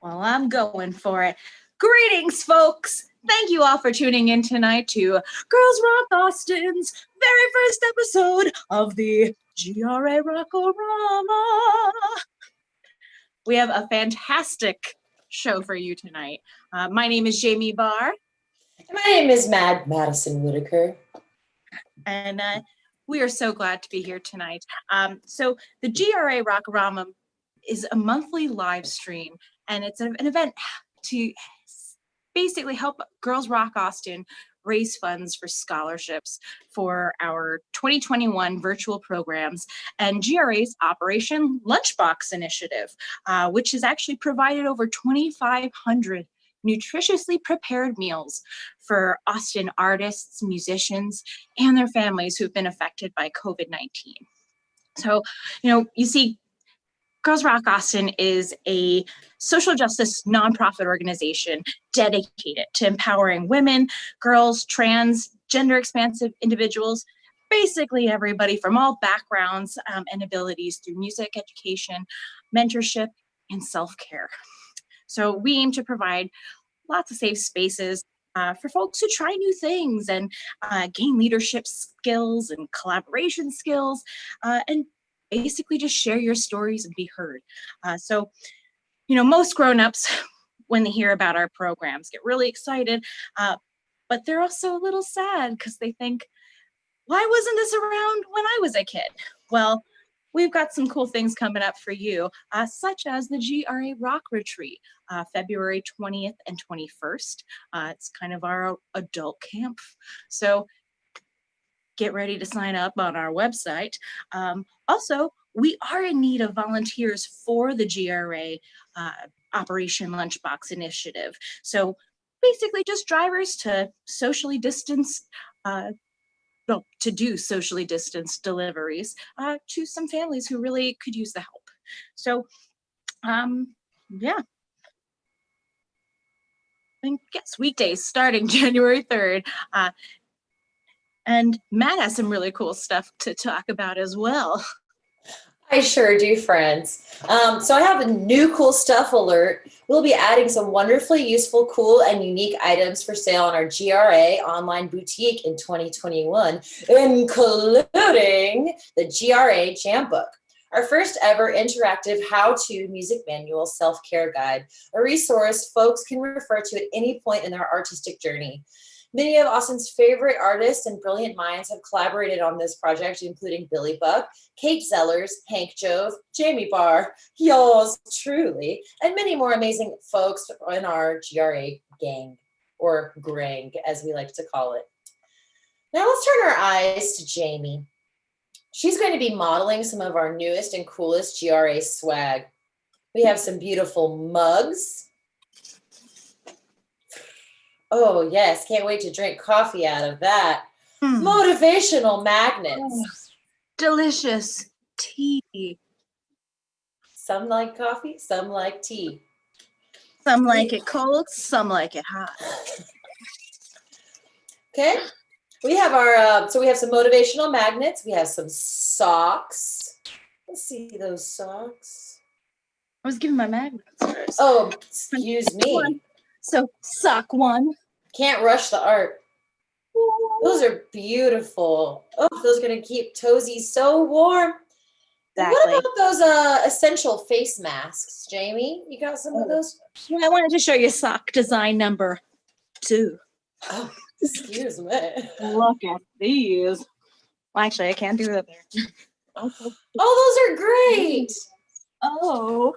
Well, I'm going for it. Greetings, folks. Thank you all for tuning in tonight to Girls Rock Austin's very first episode of the GRA Rock-A-Rama. We have a fantastic show for you tonight. My name is Jamie Bahr. My name is Madison Whitaker. And we are so glad to be here tonight. So the GRA Rock-A-Rama is a monthly live stream, and it's an event to basically help Girls Rock Austin raise funds for scholarships for our 2021 virtual programs and GRA's Operation Lunchbox initiative, which has actually provided over 2,500 nutritiously prepared meals for Austin artists, musicians, and their families who've been affected by COVID-19. So, you see, Girls Rock Austin is a social justice nonprofit organization dedicated to empowering women, girls, trans, gender expansive individuals, basically everybody from all backgrounds and abilities through music, education, mentorship, and self-care. So we aim to provide lots of safe spaces for folks who try new things and gain leadership skills and collaboration skills, and basically just share your stories and be heard. So, most grownups, when they hear about our programs, get really excited, but they're also a little sad because they think, why wasn't this around when I was a kid? Well, we've got some cool things coming up for you, such as the GRA Rock Retreat, February 20th and 21st. It's kind of our adult camp. So get ready to sign up on our website. Also, we are in need of volunteers for the GRA Operation Lunchbox initiative. So basically just drivers to socially distance, to do socially distanced deliveries to some families who really could use the help. So, yeah. I guess weekdays starting January 3rd. And Matt has some really cool stuff to talk about as well. I sure do, friends. So I have a new cool stuff alert. We'll be adding some wonderfully useful, cool, and unique items for sale on our GRA online boutique in 2021, including the GRA Jam Book, our first ever interactive how-to music manual self-care guide, a resource folks can refer to at any point in their artistic journey. Many of Austin's favorite artists and brilliant minds have collaborated on this project, including Billy Buck, Kate Zellers, Hank Jove, Jamie Bahr, yours truly, and many more amazing folks in our GRA gang, or grang, as we like to call it. Now let's turn our eyes to Jamie. She's going to be modeling some of our newest and coolest GRA swag. We have some beautiful mugs. Oh, yes. Can't wait to drink coffee out of that. Motivational magnets. Oh, delicious tea. Some like coffee, some like tea. Some like it cold, some like it hot. Okay. We have our, so we have some motivational magnets. We have some socks. Let's see those socks. I was giving my magnets first. Oh, excuse me. So sock one. Can't rush the art. Those are beautiful. Oh, those are going to keep toesies so warm. Exactly. What about those essential face masks, Jamie? You got some of those? Yeah, I wanted to show you sock design number 2. Oh, excuse me. Look at these. Well, actually, I can't do that there. Oh, those are great. Oh.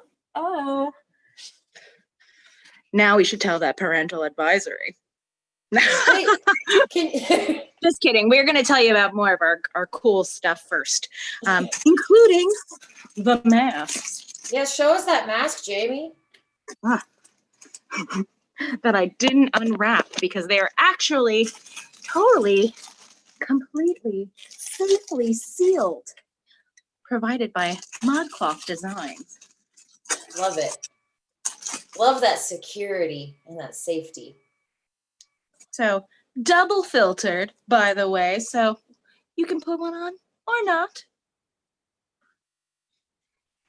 Now we should tell that parental advisory. Just kidding. We're going to tell you about more of our cool stuff first, including the masks. Yeah, show us that mask, Jamie. That I didn't unwrap because they are actually totally, completely, safely sealed. Provided by ModCloth Designs. Love it. Love that security and that safety. So double filtered, by the way, so you can put one on or not.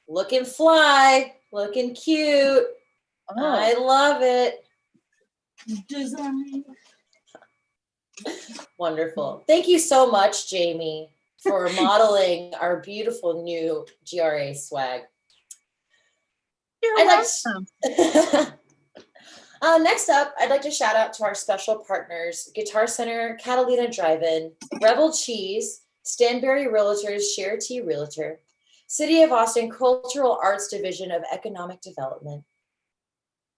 Looking fly, looking cute. Oh, I love it. design. Wonderful. Thank you so much, Jamie, for modeling our beautiful new GRA swag. You're I'd welcome. Next up, I'd like to shout out to our special partners, Guitar Center, Catalina Drive-In, Rebel Cheese, Stanberry Realtors, Share T Realtor, City of Austin Cultural Arts Division of Economic Development,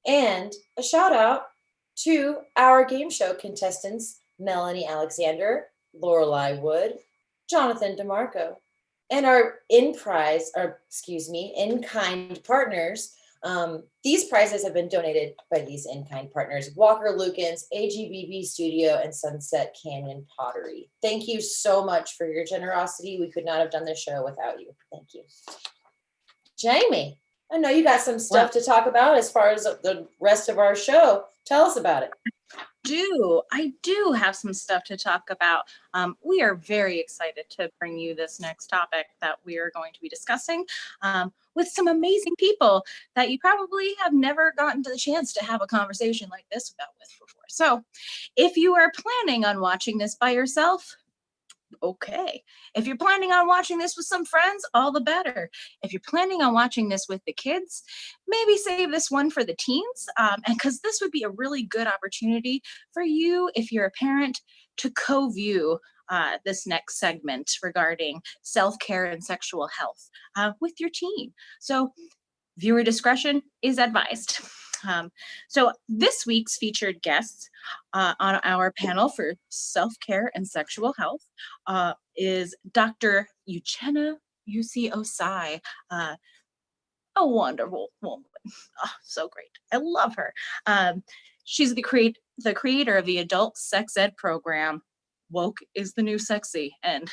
and a shout out to our game show contestants, Melanie Alexander, Lorelei Wood, Jonathan DeMarco, and our in-kind partners. These prizes have been donated by these in-kind partners: Walker Lukens, AGBB Studio, and Sunset Canyon Pottery. Thank you so much for your generosity. We could not have done this show without you. Thank you. Jamie, I know you got some stuff to talk about as far as the rest of our show. Tell us about it. I do have some stuff to talk about. We are very excited to bring you this next topic that we are going to be discussing with some amazing people that you probably have never gotten to the chance to have a conversation like this with before. So if you are planning on watching this by yourself, okay. If you're planning on watching this with some friends, all the better. If you're planning on watching this with the kids, maybe save this one for the teens, and because this would be a really good opportunity for you, if you're a parent, to co-view this next segment regarding self-care and sexual health with your teen. So viewer discretion is advised. So this week's featured guests on our panel for self-care and sexual health is Dr. Uchenna Ossai, a wonderful woman. Oh, so great. I love her. She's the creator of the adult sex ed program, Woke is the New Sexy, and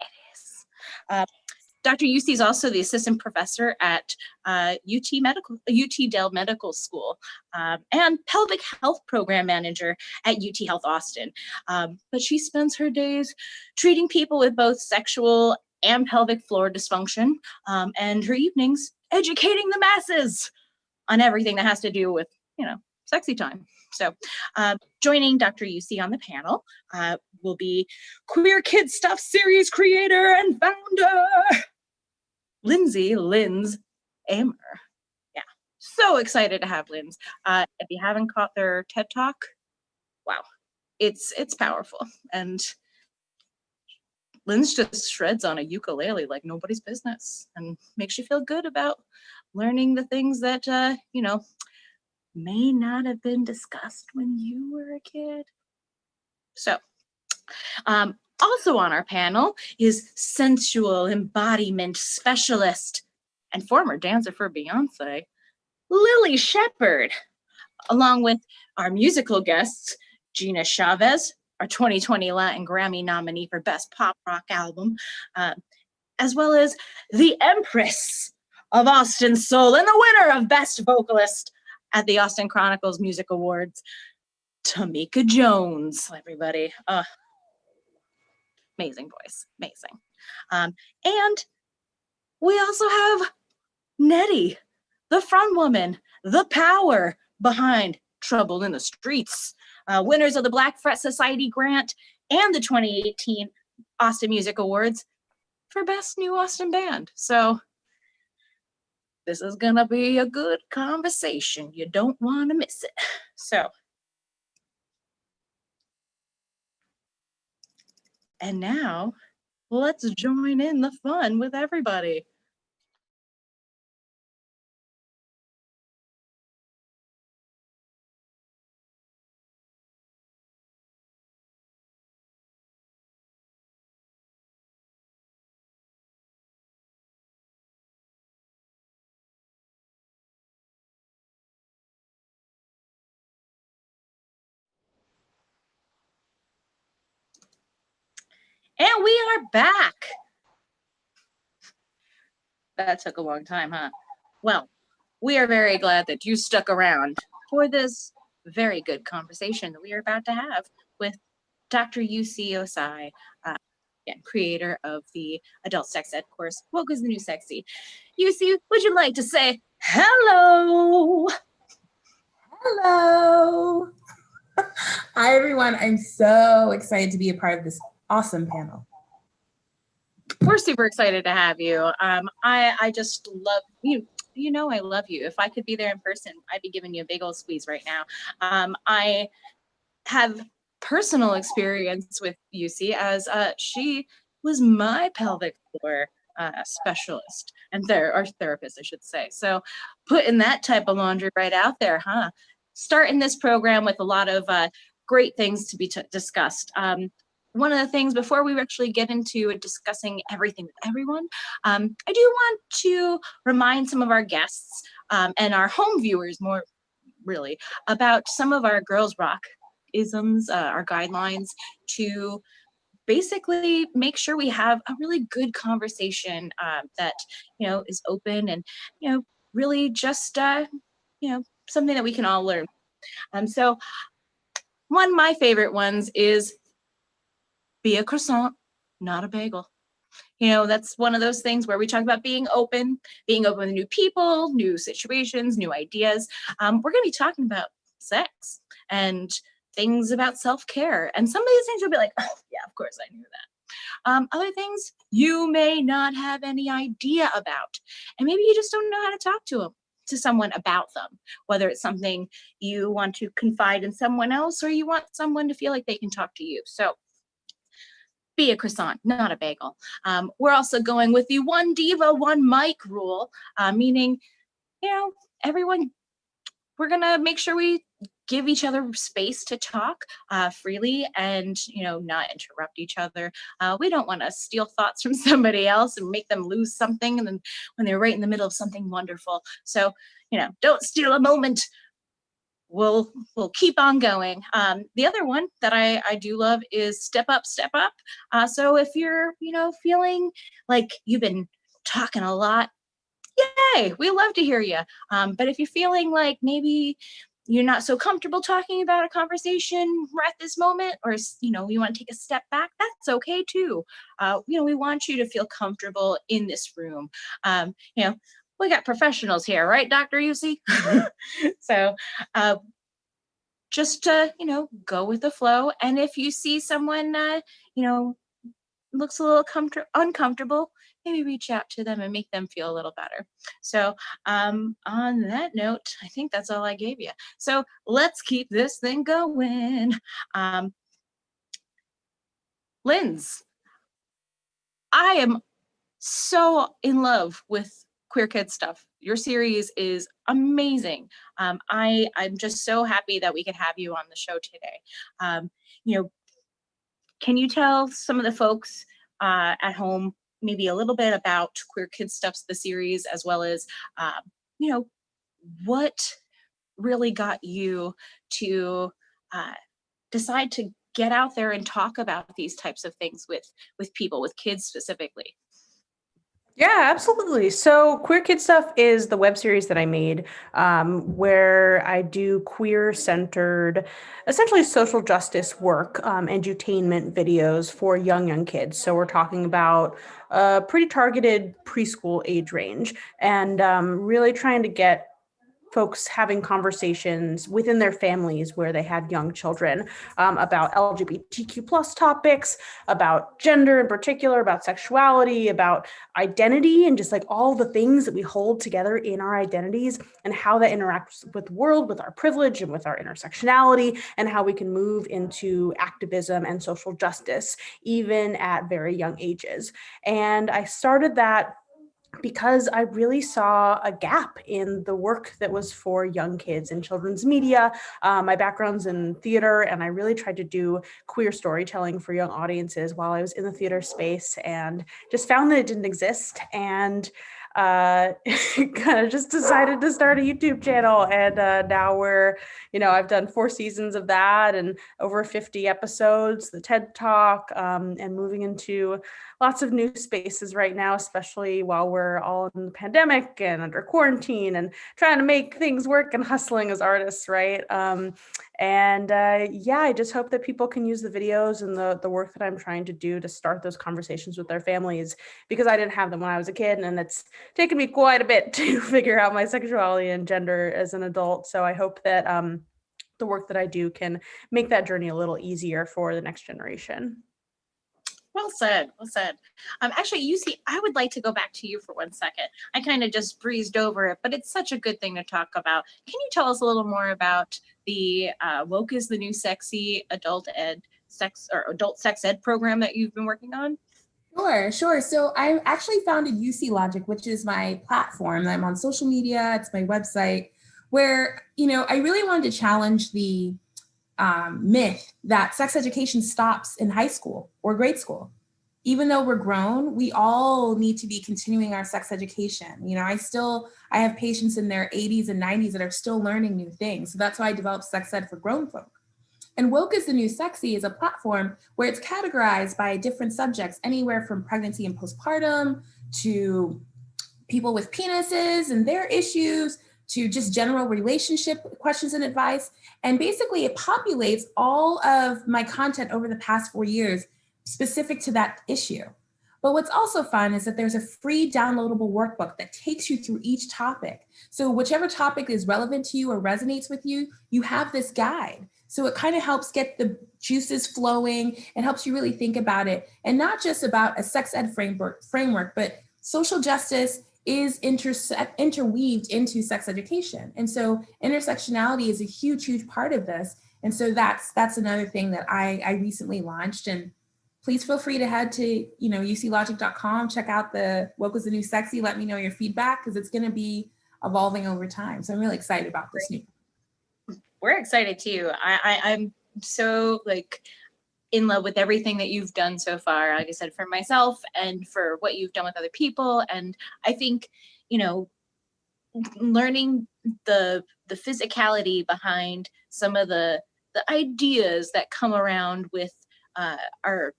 it is. Dr. Yussi is also the assistant professor at UT Dell Medical School and pelvic health program manager at UT Health Austin. But she spends her days treating people with both sexual and pelvic floor dysfunction, and her evenings educating the masses on everything that has to do with, sexy time. So joining Dr. Yussi on the panel will be Queer Kid Stuff series creator and founder, Lindsay Amer. Yeah, so excited to have Linz. If you haven't caught their TED Talk, wow, it's powerful. And Linz just shreds on a ukulele like nobody's business and makes you feel good about learning the things that, may not have been discussed when you were a kid. So, also on our panel is sensual embodiment specialist and former dancer for Beyonce, Lily Shepard, along with our musical guests, Gina Chavez, our 2020 Latin Grammy nominee for Best Pop Rock Album, as well as the Empress of Austin Soul and the winner of Best Vocalist at the Austin Chronicles Music Awards, Tamika Jones, everybody. Amazing voice, amazing. And we also have Nettie, the front woman, the power behind Trouble in the Streets, winners of the Black Fret Society grant and the 2018 Austin Music Awards for Best New Austin Band. So this is gonna be a good conversation. You don't want to miss it. So, and now let's join in the fun with everybody. And we are back. That took a long time, huh? Well, we are very glad that you stuck around for this very good conversation that we are about to have with Dr. Yussi Ossai, creator of the adult sex ed course, Woke is the New Sexy. Yussi, would you like to say Hello. Hello. Hi, everyone. I'm so excited to be a part of this awesome panel. We're super excited to have you. I just love you. You know, I love you. If I could be there in person, I'd be giving you a big old squeeze right now. I have personal experience with UC as she was my pelvic floor specialist and or therapist, I should say. So putting that type of laundry right out there, huh? Starting this program with a lot of great things to be discussed. One of the things before we actually get into discussing everything with everyone, I do want to remind some of our guests and our home viewers more really about some of our Girls Rock isms, our guidelines to basically make sure we have a really good conversation that, you know, is open and, you know, really just, you know, something that we can all learn. So one of my favorite ones is be a croissant, not a bagel. You know, that's one of those things where we talk about being open to new people, new situations, new ideas. We're going to be talking about sex and things about self-care. And some of these things you'll be like, oh, yeah, of course I knew that. Other things you may not have any idea about. And maybe you just don't know how to talk to someone about them, whether it's something you want to confide in someone else or you want someone to feel like they can talk to you. So be a croissant, not a bagel. We're also going with the one diva, one mic rule, meaning, you know, everyone, we're gonna make sure we give each other space to talk freely and, you know, not interrupt each other. We don't want to steal thoughts from somebody else and make them lose something and then when they're right in the middle of something wonderful. So, you know, don't steal a moment. We'll keep on going. The other one that I do love is step up, step up. So if you're, you know, feeling like you've been talking a lot, yay, we love to hear you. But if you're feeling like maybe you're not so comfortable talking about a conversation right at this moment, or, you know, you want to take a step back, that's okay too. You know, we want you to feel comfortable in this room. You know, we got professionals here, right, Dr. Yusi? So just you know, go with the flow. And if you see someone, you know, looks a little uncomfortable, maybe reach out to them and make them feel a little better. So on that note, I think that's all I gave you. So let's keep this thing going. Linz, I am so in love with queer kid stuff. Your series is amazing. I'm just so happy that we could have you on the show today. You know, can you tell some of the folks at home maybe a little bit about Queer Kid Stuff's the series, as well as, you know, what really got you to decide to get out there and talk about these types of things with people, with kids specifically? Yeah, absolutely. So Queer Kid Stuff is the web series that I made where I do queer-centered, essentially social justice work, edutainment videos for young kids. So we're talking about a pretty targeted preschool age range and really trying to get folks having conversations within their families where they have young children about LGBTQ plus topics, about gender in particular, about sexuality, about identity, and just like all the things that we hold together in our identities and how that interacts with the world, with our privilege and with our intersectionality, and how we can move into activism and social justice, even at very young ages. And I started that because I really saw a gap in the work that was for young kids in children's media. My background's in theater, and I really tried to do queer storytelling for young audiences while I was in the theater space, and just found that it didn't exist. And kind of just decided to start a YouTube channel. And now we're, you know, I've done 4 seasons of that and over 50 episodes, the TED Talk, and moving into lots of new spaces right now, especially while we're all in the pandemic and under quarantine and trying to make things work and hustling as artists, right? Yeah, I just hope that people can use the videos and the work that I'm trying to do to start those conversations with their families, because I didn't have them when I was a kid, and it's taken me quite a bit to figure out my sexuality and gender as an adult. So I hope that the work that I do can make that journey a little easier for the next generation. Well said. Well said. Actually, you see, I would like to go back to you for 1 second. I kind of just breezed over it, but it's such a good thing to talk about. Can you tell us a little more about the Woke is the New Sexy adult sex ed program that you've been working on? Sure. So I actually founded UC Logic, which is my platform. I'm on social media. It's my website where, I really wanted to challenge the myth that sex education stops in high school or grade school. Even though we're grown, we all need to be continuing our sex education. I have patients in their 80s and 90s that are still learning new things. So that's why I developed sex ed for grown folk. And Woke is the New Sexy is a platform where it's categorized by different subjects, anywhere from pregnancy and postpartum to people with penises and their issues, to just general relationship questions and advice. And basically it populates all of my content over the past 4 years specific to that issue. But what's also fun is that there's a free downloadable workbook that takes you through each topic. So whichever topic is relevant to you or resonates with you, you have this guide. So it kind of helps get the juices flowing and helps you really think about it. And not just about a sex ed framework, but social justice is interweaved into sex education. And so intersectionality is a huge, huge part of this. And so that's another thing that I recently launched. And please feel free to head to, uclogic.com, check out the Woke is the New Sexy, let me know your feedback, because it's going to be evolving over time. So I'm really excited about this new. We're excited too. I'm so in love with everything that you've done so far, like I said, for myself and for what you've done with other people. And I think, learning the physicality behind some of the ideas that come around with our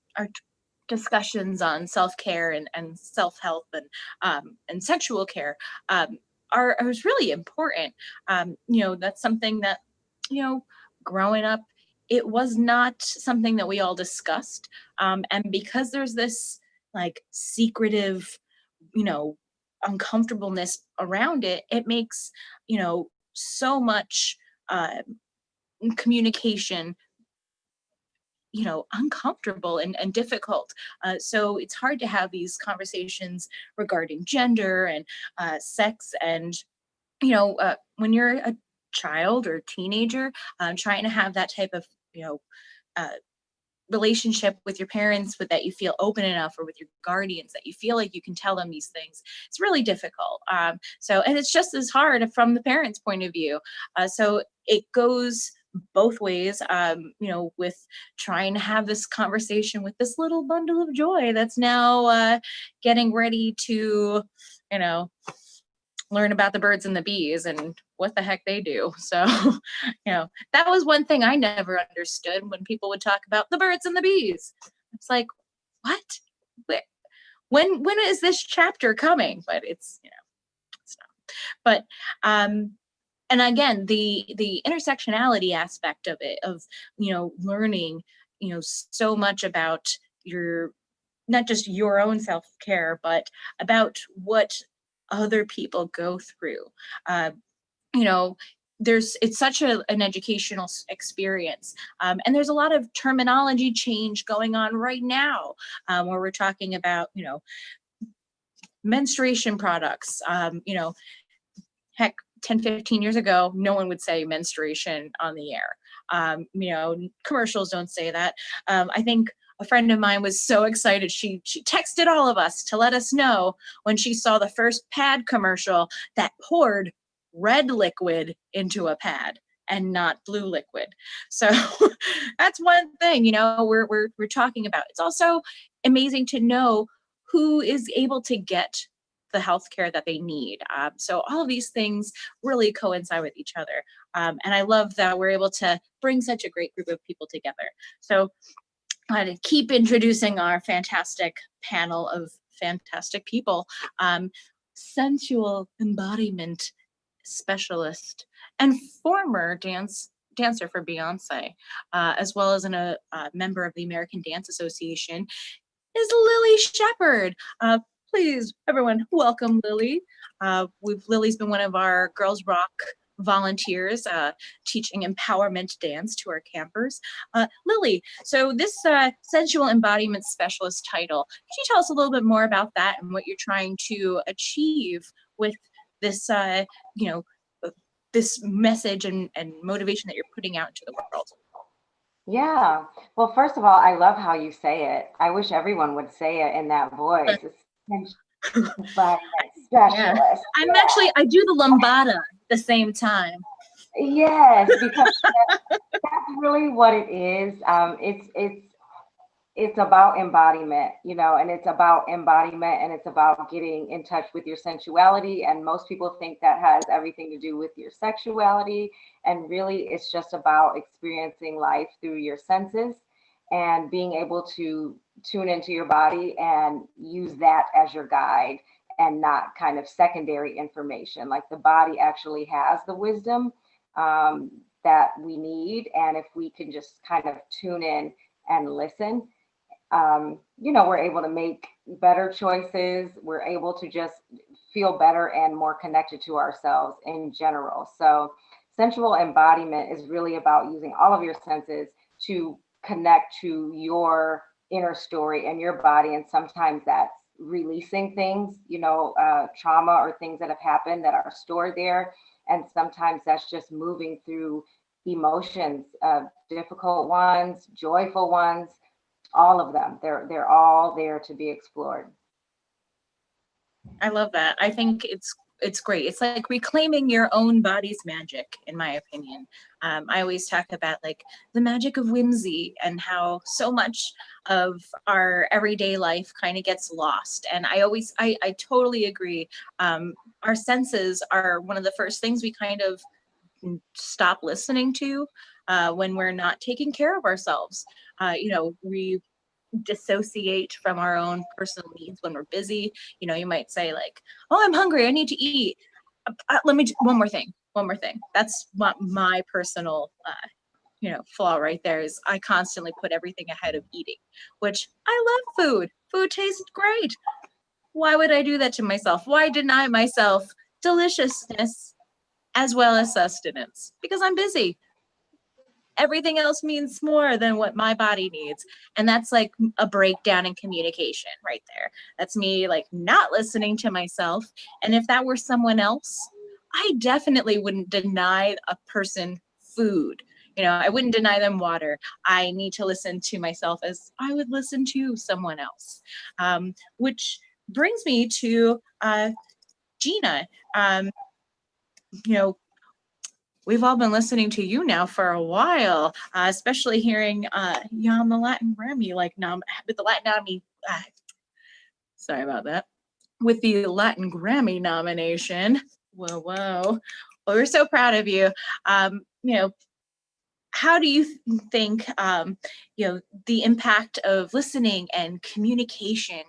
discussions on self-care and self-help and sexual care is really important. That's something that, growing up, it was not something that we all discussed. And because there's this secretive, uncomfortableness around it, it makes, so much communication, uncomfortable and difficult. So it's hard to have these conversations regarding gender and sex. And, when you're a child or teenager, trying to have that type of, relationship with your parents, with that you feel open enough, or with your guardians that you feel like you can tell them these things, it's really difficult. And it's just as hard from the parents' point of view. So it goes both ways, with trying to have this conversation with this little bundle of joy that's now getting ready to, learn about the birds and the bees and what the heck they do. So, that was one thing I never understood when people would talk about the birds and the bees. It's like, what? When is this chapter coming? But it's, it's not. But, and again, the intersectionality aspect of it, of, learning, so much about not just your own self-care, but about what other people go through. It's such an educational experience. And there's a lot of terminology change going on right now, where we're talking about, menstruation products. Heck, 10, 15 years ago, no one would say menstruation on the air. Commercials don't say that. I think a friend of mine was so excited. She texted all of us to let us know when she saw the first pad commercial that poured red liquid into a pad and not blue liquid. So that's one thing, we're talking about. It's also amazing to know who is able to get the healthcare that they need. So all of these things really coincide with each other. And I love that we're able to bring such a great group of people together. So to keep introducing our fantastic panel of fantastic people. Sensual embodiment specialist and former dancer for Beyonce, as well as a member of the American Dance Association, is Lily Shepherd. Please, everyone, welcome Lily. Lily's been one of our Girls Rock volunteers, teaching empowerment dance to our campers. Lily, so this sensual embodiment specialist title, could you tell us a little bit more about that and what you're trying to achieve with this, this message and motivation that you're putting out into the world? Yeah. Well, first of all, I love how you say it. I wish everyone would say it in that voice. It's embodiment specialist. I do the lambada at the same time. Yes, because that's really what it is. It's about embodiment, and it's about embodiment, and it's about getting in touch with your sensuality. And most people think that has everything to do with your sexuality. And really, it's just about experiencing life through your senses and being able to tune into your body and use that as your guide and not kind of secondary information. Like the body actually has the wisdom that we need. And if we can just kind of tune in and listen, we're able to make better choices. We're able to just feel better and more connected to ourselves in general. So sensual embodiment is really about using all of your senses to connect to your inner story and your body. And sometimes that's releasing things, trauma or things that have happened that are stored there. And sometimes that's just moving through emotions, difficult ones, joyful ones, all of them. They're all there to be explored. I love that. I think it's great. It's like reclaiming your own body's magic, in my opinion. I always talk about like the magic of whimsy and how so much of our everyday life kind of gets lost. And I totally agree. Our senses are one of the first things we kind of stop listening to when we're not taking care of ourselves. We dissociate from our own personal needs when we're busy. You might say like, oh, I'm hungry, I need to eat. One more thing. That's my personal flaw right there is I constantly put everything ahead of eating, which I love food. Food tastes great. Why would I do that to myself? Why deny myself deliciousness as well as sustenance? Because I'm busy. Everything else means more than what my body needs. And that's like a breakdown in communication right there. That's me like not listening to myself. And if that were someone else, I definitely wouldn't deny a person food. I wouldn't deny them water. I need to listen to myself as I would listen to someone else. Which brings me to Gina. We've all been listening to you now for a while, especially hearing you on the Latin Grammy, with the Latin Grammy. Sorry about that. With the Latin Grammy nomination. Whoa. Well, we're so proud of you. How do you think, the impact of listening and communication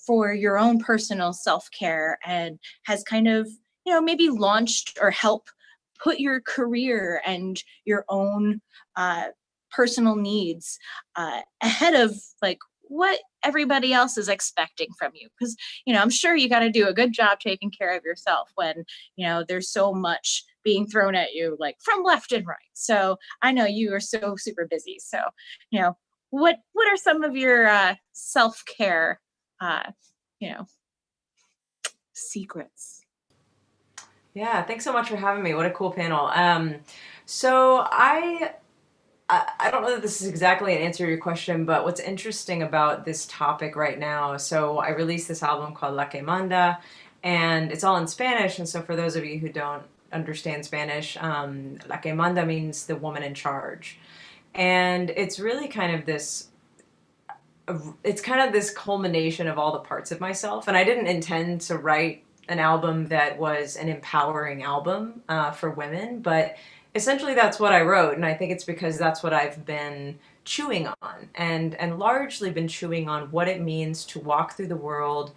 for your own personal self-care and has kind of, maybe launched or helped put your career and your own personal needs ahead of like what everybody else is expecting from you? Because, I'm sure you got to do a good job taking care of yourself when, there's so much being thrown at you like from left and right. So I know you are so super busy. So, what are some of your self-care, secrets? Yeah, thanks so much for having me. What a cool panel. So I don't know that this is exactly an answer to your question, but what's interesting about this topic right now, so I released this album called La Que Manda, and it's all in Spanish, and so for those of you who don't understand Spanish, La Que Manda means the woman in charge. And it's really kind of this culmination of all the parts of myself, and I didn't intend to write an album that was an empowering album for women, but essentially that's what I wrote. And I think it's because that's what I've been chewing on, and largely been chewing on what it means to walk through the world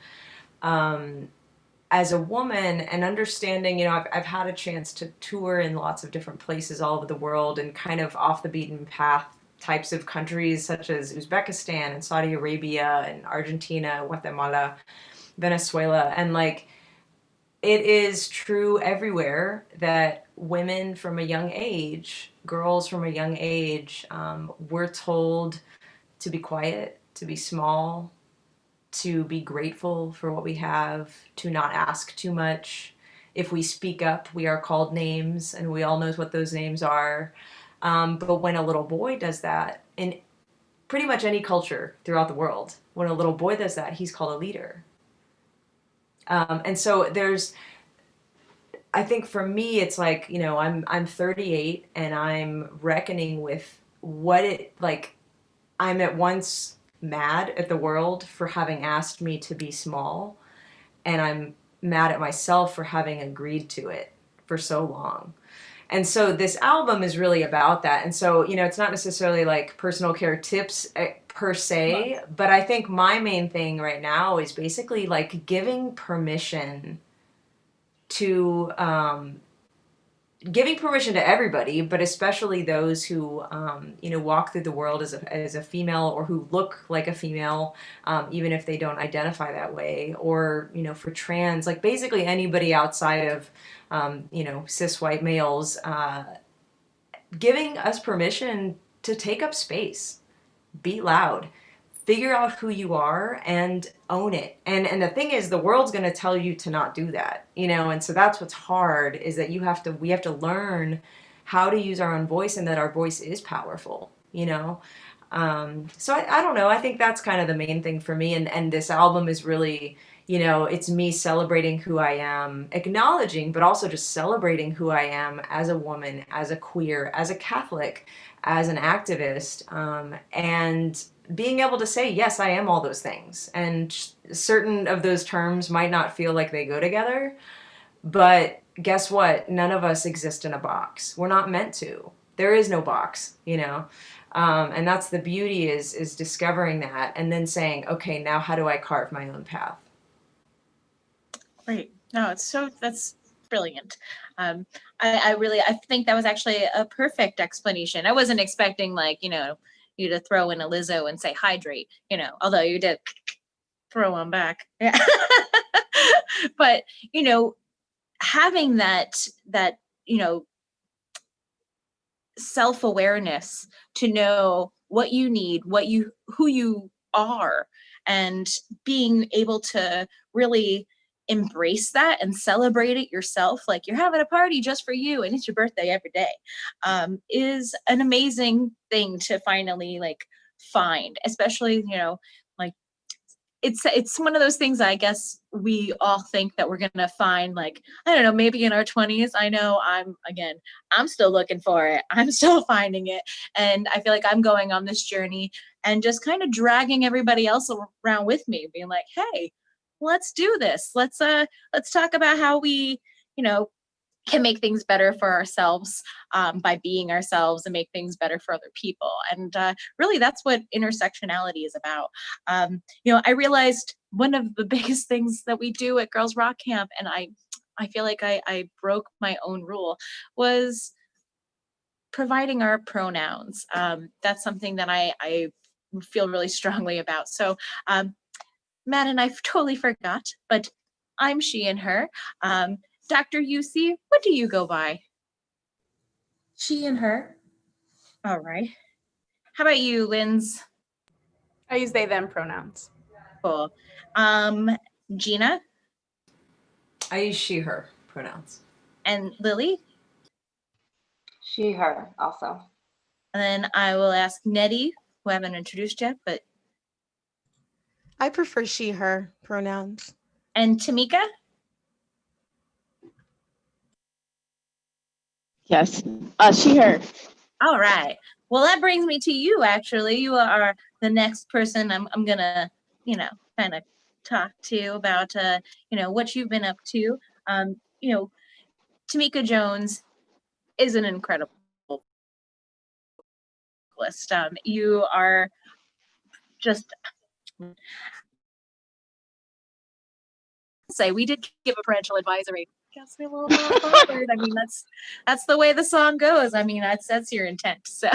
as a woman, and understanding, I've had a chance to tour in lots of different places all over the world, and kind of off the beaten path types of countries such as Uzbekistan and Saudi Arabia and Argentina, Guatemala, Venezuela. And like, it is true everywhere that women from a young age, girls from a young age, we're told to be quiet, to be small, to be grateful for what we have, to not ask too much. If we speak up, we are called names, and we all know what those names are. But when a little boy does that, in pretty much any culture throughout the world, when a little boy does that, he's called a leader. And so I think for me, it's like, I'm 38, and I'm reckoning with what it, like, I'm at once mad at the world for having asked me to be small, and I'm mad at myself for having agreed to it for so long. And so this album is really about that. And so, it's not necessarily like personal care tips per se, but I think my main thing right now is basically like giving permission to everybody, but especially those who walk through the world as a female, or who look like a female, even if they don't identify that way, or for trans, like basically anybody outside of cis white males, giving us permission to take up space, be loud, figure out who you are, and own it. And the thing is, the world's going to tell you to not do that, and so that's what's hard, is that we have to learn how to use our own voice, and that our voice is powerful, so I don't know, I think that's kind of the main thing for me. And this album is really, it's me celebrating who I am, acknowledging, but also just celebrating who I am as a woman, as a queer, as a Catholic, as an activist, and being able to say, yes, I am all those things. And certain of those terms might not feel like they go together, but guess what? None of us exist in a box. We're not meant to. There is no box, and that's the beauty, is discovering that, and then saying, okay, now how do I carve my own path? Great. No, that's brilliant. I think that was actually a perfect explanation. I wasn't expecting, like, you to throw in a Lizzo and say hydrate, although you did throw one back. Yeah. But, having that, self-awareness to know what you need, who you are, and being able to really embrace that and celebrate it yourself, like you're having a party just for you and it's your birthday every day, is an amazing thing to finally like find, especially, like it's one of those things, I guess we all think that we're gonna find, like, I don't know, maybe in our 20s. I know I'm still looking for it. I'm still finding it. And I feel like I'm going on this journey and just kind of dragging everybody else around with me, being like, hey, let's do this. Let's talk about how we, can make things better for ourselves, by being ourselves, and make things better for other people. And really, that's what intersectionality is about. I realized one of the biggest things that we do at Girls Rock Camp, and I feel like I broke my own rule, was providing our pronouns. That's something that I feel really strongly about. So Matt and I totally forgot, but I'm she and her. Dr. UC, what do you go by? She and her. All right. How about you, Linz? I use they, them pronouns. Cool. Gina? I use she, her pronouns. And Lily? She, her also. And then I will ask Nettie, who I haven't introduced yet, but. I prefer she, her pronouns. And Tamika? Yes, she, her. All right. Well, that brings me to you, actually. You are the next person I'm gonna, kind of talk to about, what you've been up to. Tamika Jones is an incredible vocalist. You are just say we did give a parental advisory. Gets me a little bit bothered. I mean, that's the way the song goes. I mean, that's your intent. So,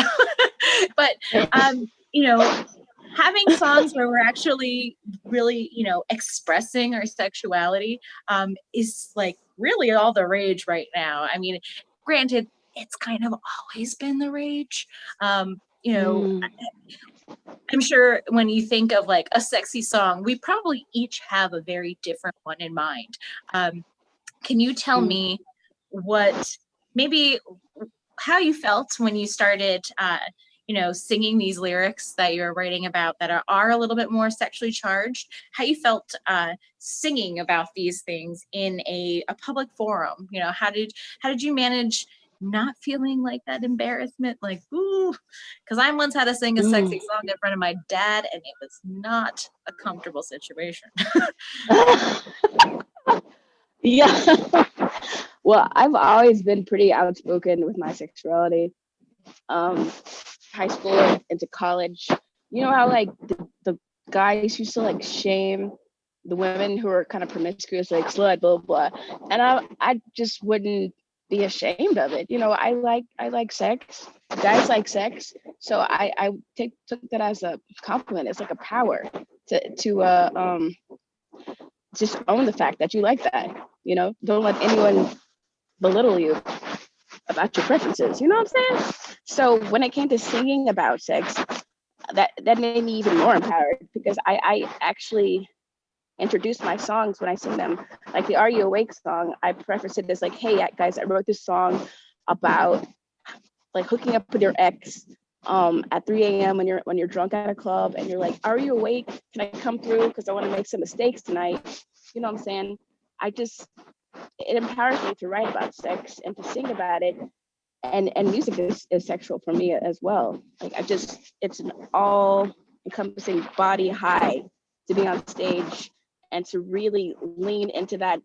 but you know, having songs where we're actually really, you know, expressing our sexuality is like really all the rage right now. I mean, granted, it's kind of always been the rage. You know, I'm sure when you think of like a sexy song, we probably each have a very different one in mind. Can you tell me what maybe how you felt when you started you know, singing these lyrics that you're writing about that are a little bit more sexually charged, how you felt singing about these things in a public forum? You know, how did you manage not feeling like that embarrassment, like, ooh, because I once had to sing a sexy song in front of my dad and it was not a comfortable situation. Yeah. Well, I've always been pretty outspoken with my sexuality. High school into college. You know how like the guys used to like shame the women who are kind of promiscuous, like slut, blah, blah, blah. And I just wouldn't be ashamed of it. You know, I like sex. Guys like sex. So I took that as a compliment. It's like a power to just own the fact that you like that. You know, don't let anyone belittle you about your preferences. You know what I'm saying? So when it came to singing about sex, that made me even more empowered because I actually introduce my songs when I sing them. Like the Are You Awake song, I preface it as like, hey guys, I wrote this song about like hooking up with your ex at 3 a.m. when you're drunk at a club and you're like, are you awake? Can I come through? Because I want to make some mistakes tonight. You know what I'm saying? It empowers me to write about sex and to sing about it. And music is sexual for me as well. Like it's an all encompassing body high to be on stage and to really lean into that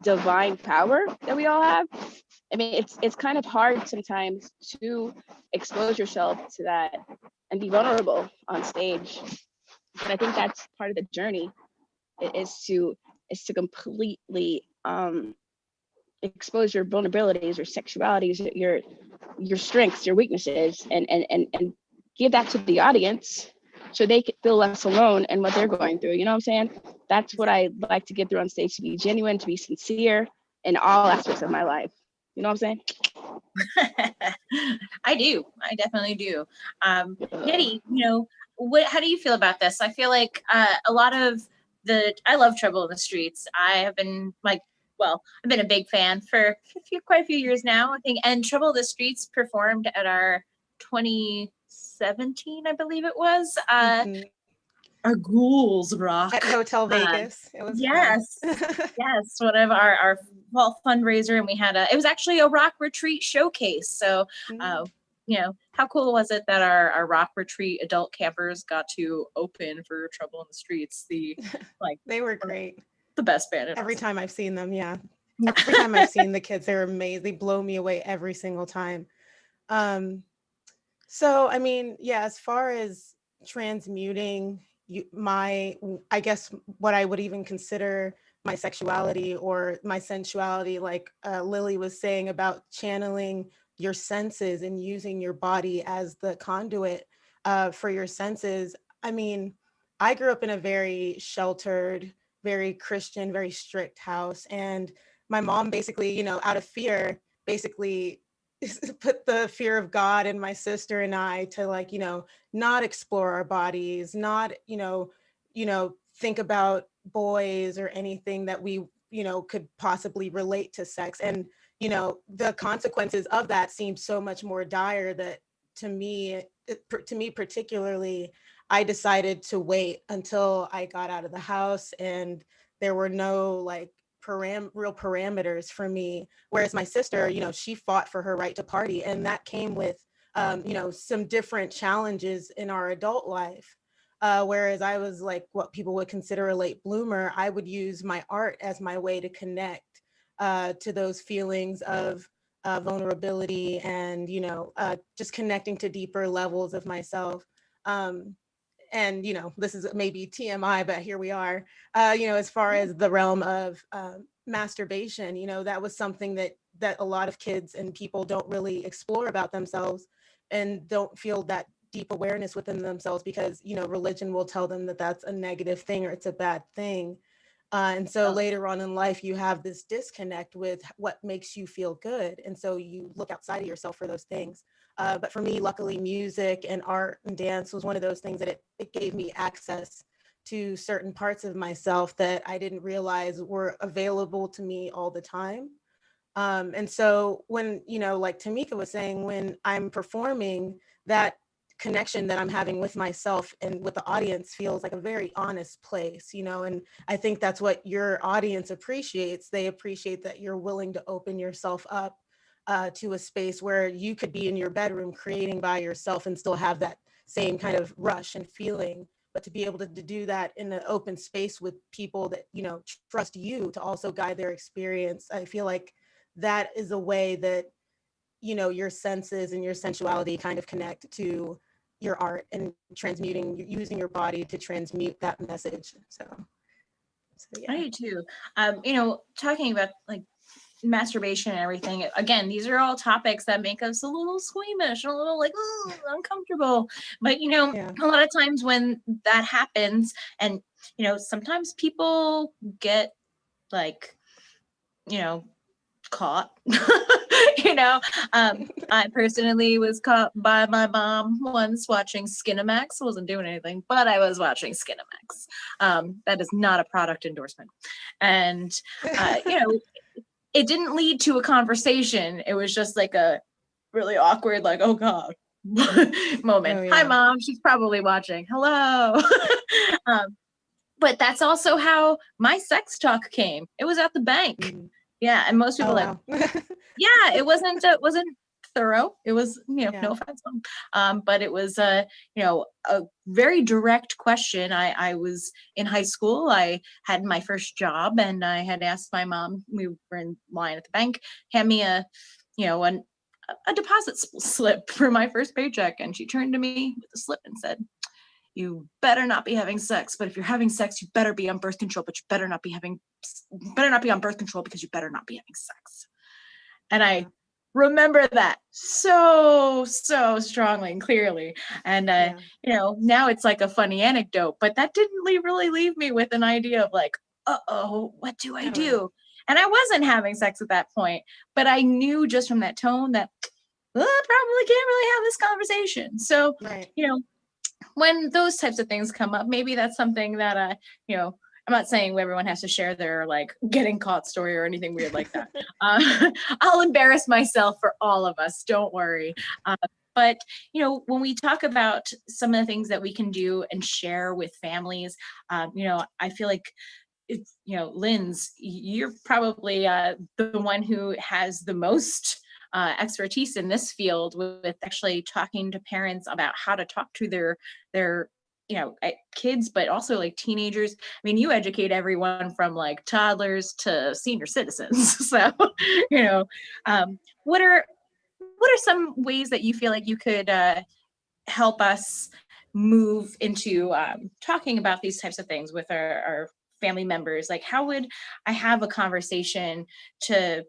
divine power that we all have. I mean, it's kind of hard sometimes to expose yourself to that and be vulnerable on stage. But I think that's part of the journey is to completely expose your vulnerabilities, your sexualities, your strengths, your weaknesses, and give that to the audience so they can feel less alone in what they're going through. You know what I'm saying? That's what I like to get through on stage, to be genuine, to be sincere in all aspects of my life. You know what I'm saying? I definitely do. Nettie, you know, how do you feel about this? I feel like a lot of I love Trouble in the Streets. I have been like, well, I've been a big fan for quite a few years now, I think. And Trouble in the Streets performed at our 2017, I believe it was, our Ghouls Rock. At Hotel Vegas. It was yes, yes, one of our fall fundraiser, and we had it was actually a rock retreat showcase. So, you know, how cool was it that our rock retreat adult campers got to open for Trouble in the Streets? They were great. The best band. Every time I've seen them, yeah. Every time I've seen the kids, they're amazing. They blow me away every single time. So, I mean, yeah, as far as transmuting I guess what I would even consider my sexuality or my sensuality, like Lily was saying about channeling your senses and using your body as the conduit for your senses. I mean, I grew up in a very sheltered, very Christian, very strict house. And my mom basically, you know, out of fear, basically put the fear of God in my sister and I to, like, you know, not explore our bodies, not, you know, think about boys or anything that we, you know, could possibly relate to sex. And, you know, the consequences of that seemed so much more dire that to me particularly, I decided to wait until I got out of the house and there were no like real parameters for me. Whereas my sister, you know, she fought for her right to party, and that came with, you know, some different challenges in our adult life. Whereas I was like what people would consider a late bloomer. I would use my art as my way to connect to those feelings of vulnerability and, just connecting to deeper levels of myself. And, this is maybe TMI, but here we are, as far as the realm of masturbation, that was something that a lot of kids and people don't really explore about themselves and don't feel that deep awareness within themselves because, religion will tell them that that's a negative thing or it's a bad thing. And so later on in life, you have this disconnect with what makes you feel good. And so you look outside of yourself for those things. But for me, luckily, music and art and dance was one of those things that it gave me access to certain parts of myself that I didn't realize were available to me all the time. And so when, like Tamika was saying, when I'm performing, that connection that I'm having with myself and with the audience feels like a very honest place, and I think that's what your audience appreciates. They appreciate that you're willing to open yourself up to a space where you could be in your bedroom creating by yourself and still have that same kind of rush and feeling, but to be able to do that in an open space with people that, trust you to also guide their experience. I feel like that is a way that, your senses and your sensuality kind of connect to your art and using your body to transmute that message. So yeah. I do too. Talking about like masturbation and everything, again, these are all topics that make us a little squeamish, a little like uncomfortable. But Yeah. a lot of times when that happens, and sometimes people get like caught. I personally was caught by my mom once watching Skinamax. I wasn't doing anything, but I was watching Skinamax. That is not a product endorsement. And it didn't lead to a conversation. It was just like a really awkward, like, oh God moment. Oh, Hi yeah. mom, she's probably watching. Hello. But that's also how my sex talk came. It was at the bank. Mhm. Yeah, and most people Oh, wow. yeah, it wasn't thorough. It was, Yeah. no offense, but it was a very direct question. I was in high school. I had my first job, and I had asked my mom. We were in line at the bank. Hand me a deposit slip for my first paycheck, and she turned to me with the slip and said, "You better not be having sex, but if you're having sex, you better be on birth control, but you better not be on birth control because you better not be having sex." And I remember that so strongly and clearly. And now it's like a funny anecdote, but that didn't really leave me with an idea of like, uh-oh, what do I do? And I wasn't having sex at that point, but I knew just from that tone that I probably can't really have this conversation. So, Right. when those types of things come up, maybe that's something that, I'm not saying everyone has to share their like getting caught story or anything weird like that. I'll embarrass myself for all of us. Don't worry. But, when we talk about some of the things that we can do and share with families, I feel like it's, Linz, you're probably the one who has the most expertise in this field with actually talking to parents about how to talk to their kids, but also like teenagers. I mean, you educate everyone from like toddlers to senior citizens. So, what are some ways that you feel like you could help us move into talking about these types of things with our family members? Like, how would I have a conversation to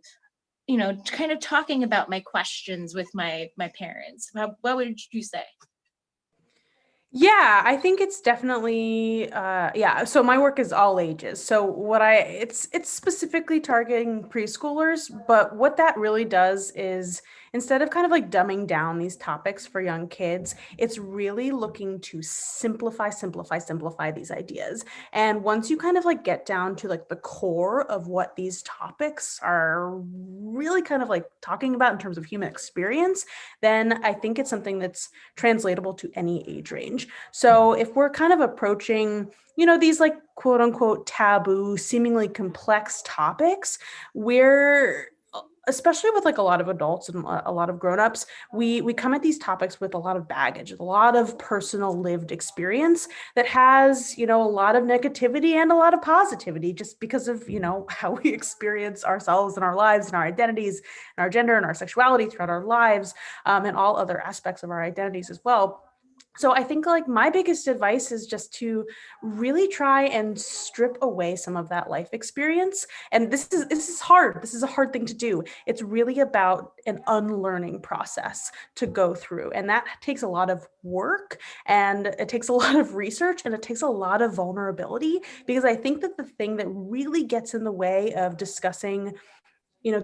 kind of talking about my questions with my parents? What would you say? Yeah, I think it's definitely yeah. So my work is all ages. So it's specifically targeting preschoolers, but what that really does is instead of kind of like dumbing down these topics for young kids, it's really looking to simplify these ideas. And once you kind of like get down to like the core of what these topics are really kind of like talking about in terms of human experience, then I think it's something that's translatable to any age range. So if we're kind of approaching, these like quote unquote taboo, seemingly complex topics, we're especially with like a lot of adults and a lot of grownups, we come at these topics with a lot of baggage, a lot of personal lived experience that has, a lot of negativity and a lot of positivity just because of, how we experience ourselves and our lives and our identities and our gender and our sexuality throughout our lives, and all other aspects of our identities as well. So I think like my biggest advice is just to really try and strip away some of that life experience. And this is hard. This is a hard thing to do. It's really about an unlearning process to go through. And that takes a lot of work, and it takes a lot of research, and it takes a lot of vulnerability, because I think that the thing that really gets in the way of discussing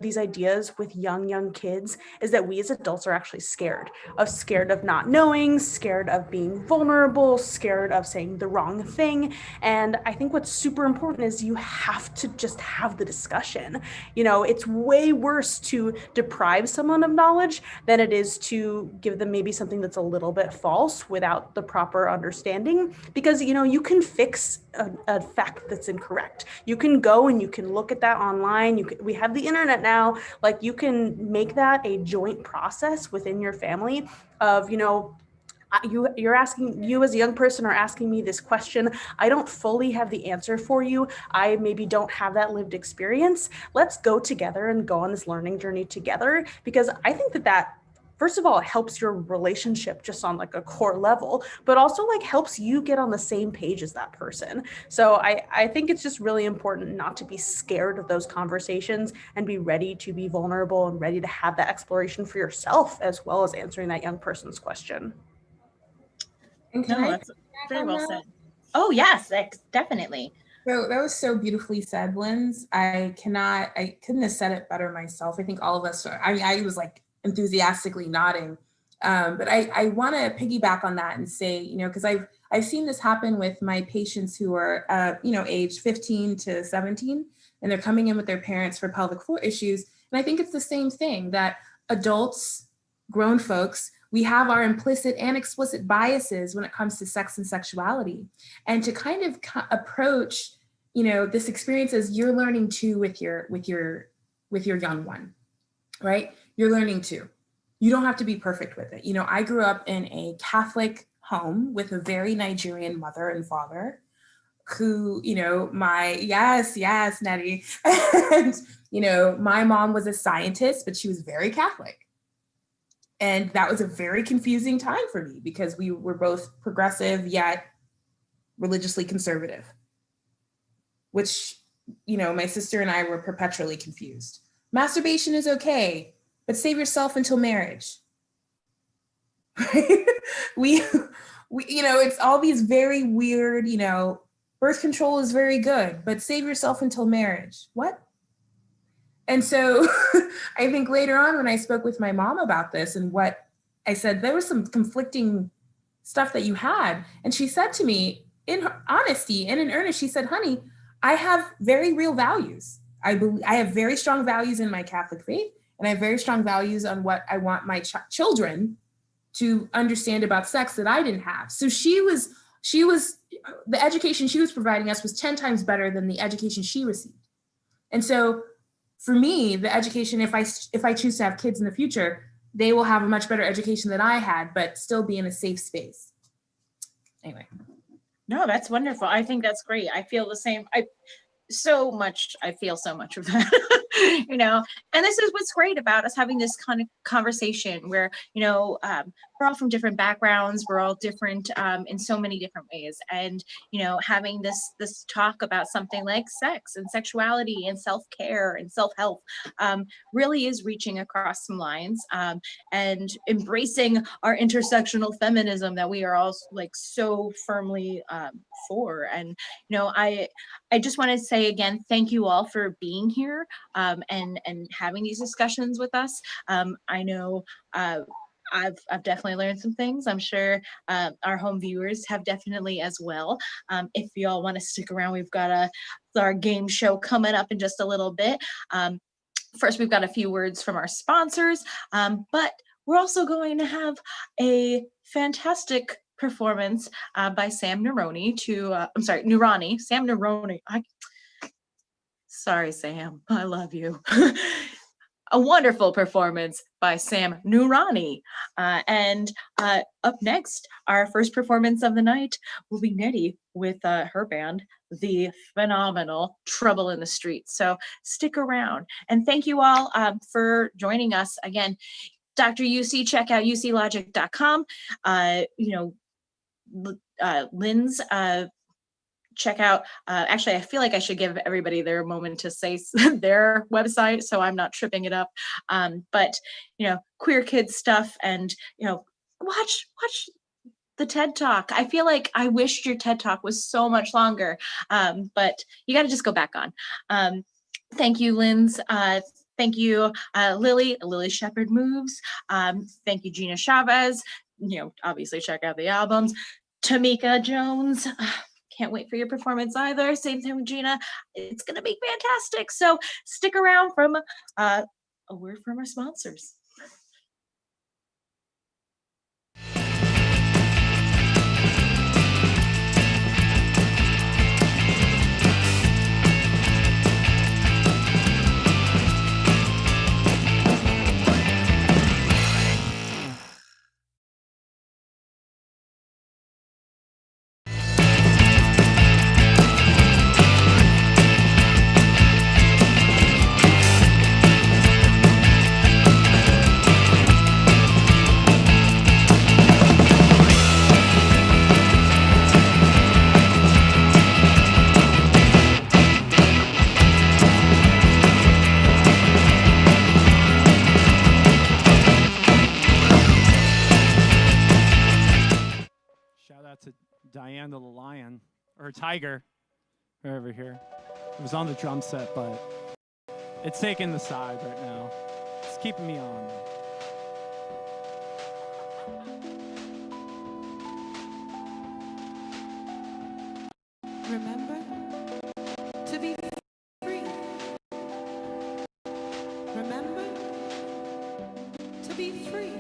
these ideas with young kids is that we as adults are actually scared of not knowing, scared of being vulnerable, scared of saying the wrong thing. And I think what's super important is you have to just have the discussion. It's way worse to deprive someone of knowledge than it is to give them maybe something that's a little bit false without the proper understanding, because you can fix a fact that's incorrect. You can go and you can look at that online. We have the internet now. Like, you can make that a joint process within your family of, you're asking, you as a young person are asking me this question. I don't fully have the answer for you. I maybe don't have that lived experience. Let's go together and go on this learning journey together, because I think that first of all, it helps your relationship just on like a core level, but also like helps you get on the same page as that person. So I think it's just really important not to be scared of those conversations and be ready to be vulnerable and ready to have that exploration for yourself, as well as answering that young person's question. And can No, I that's very well said. Oh yes, definitely. So that was so beautifully said, Linz. I couldn't have said it better myself. I think all of us I was like enthusiastically nodding. But I want to piggyback on that and say, because I've seen this happen with my patients who are, age 15 to 17, and they're coming in with their parents for pelvic floor issues. And I think it's the same thing, that adults, grown folks, we have our implicit and explicit biases when it comes to sex and sexuality. And to kind of approach, this experience as you're learning too with your young one, right? You're learning too. You don't have to be perfect with it. I grew up in a Catholic home with a very Nigerian mother and father who, yes, Nettie. And, my mom was a scientist, but she was very Catholic. And that was a very confusing time for me, because we were both progressive yet religiously conservative, which, my sister and I were perpetually confused. Masturbation is okay, but save yourself until marriage. Right? we, it's all these very weird, birth control is very good, but save yourself until marriage. What? And so I think later on when I spoke with my mom about this, and what I said, there was some conflicting stuff that you had. And she said to me, in her honesty and in earnest, she said, honey, I have very real values. I have very strong values in my Catholic faith, and I have very strong values on what I want my children to understand about sex that I didn't have. So she was, the education she was providing us was 10 times better than the education she received. And so for me, the education, if I choose to have kids in the future, they will have a much better education than I had, but still be in a safe space. Anyway. No, that's wonderful. I think that's great. I feel the same. I feel so much of that, and this is what's great about us having this kind of conversation where, we're all from different backgrounds. We're all different in so many different ways. And, having this talk about something like sex and sexuality and self-care and self-help really is reaching across some lines and embracing our intersectional feminism that we are all like so firmly for. And, I just want to say again, thank you all for being here and having these discussions with us. I know I've definitely learned some things. I'm sure our home viewers have definitely as well. If you all want to stick around, we've got our game show coming up in just a little bit. First, we've got a few words from our sponsors, but we're also going to have a fantastic performance by Sam Neroni Sam Neroni. Sorry, Sam, I love you. a wonderful performance by Sam Noorani. And up next, our first performance of the night will be Nettie with her band, the phenomenal Trouble in the Street. So stick around. And thank you all for joining us. Again, Dr. UC, check out uclogic.com. Lynn's check out, actually, I feel like I should give everybody their moment to say their website, so I'm not tripping it up. But, queer kids stuff, and, watch the TED Talk. I feel like I wished your TED Talk was so much longer, but you got to just go back on. Thank you, Lynn's. Thank you, Lily Shepherd Moves. Thank you, Gina Chavez. Obviously check out the albums. Tamika Jones. Can't wait for your performance either. Same thing with Gina. It's going to be fantastic. So stick around from a word from our sponsors. To Diane the lion, or tiger, over here. It was on the drum set, but it's taking the side right now. It's keeping me on. Remember to be free. Remember to be free.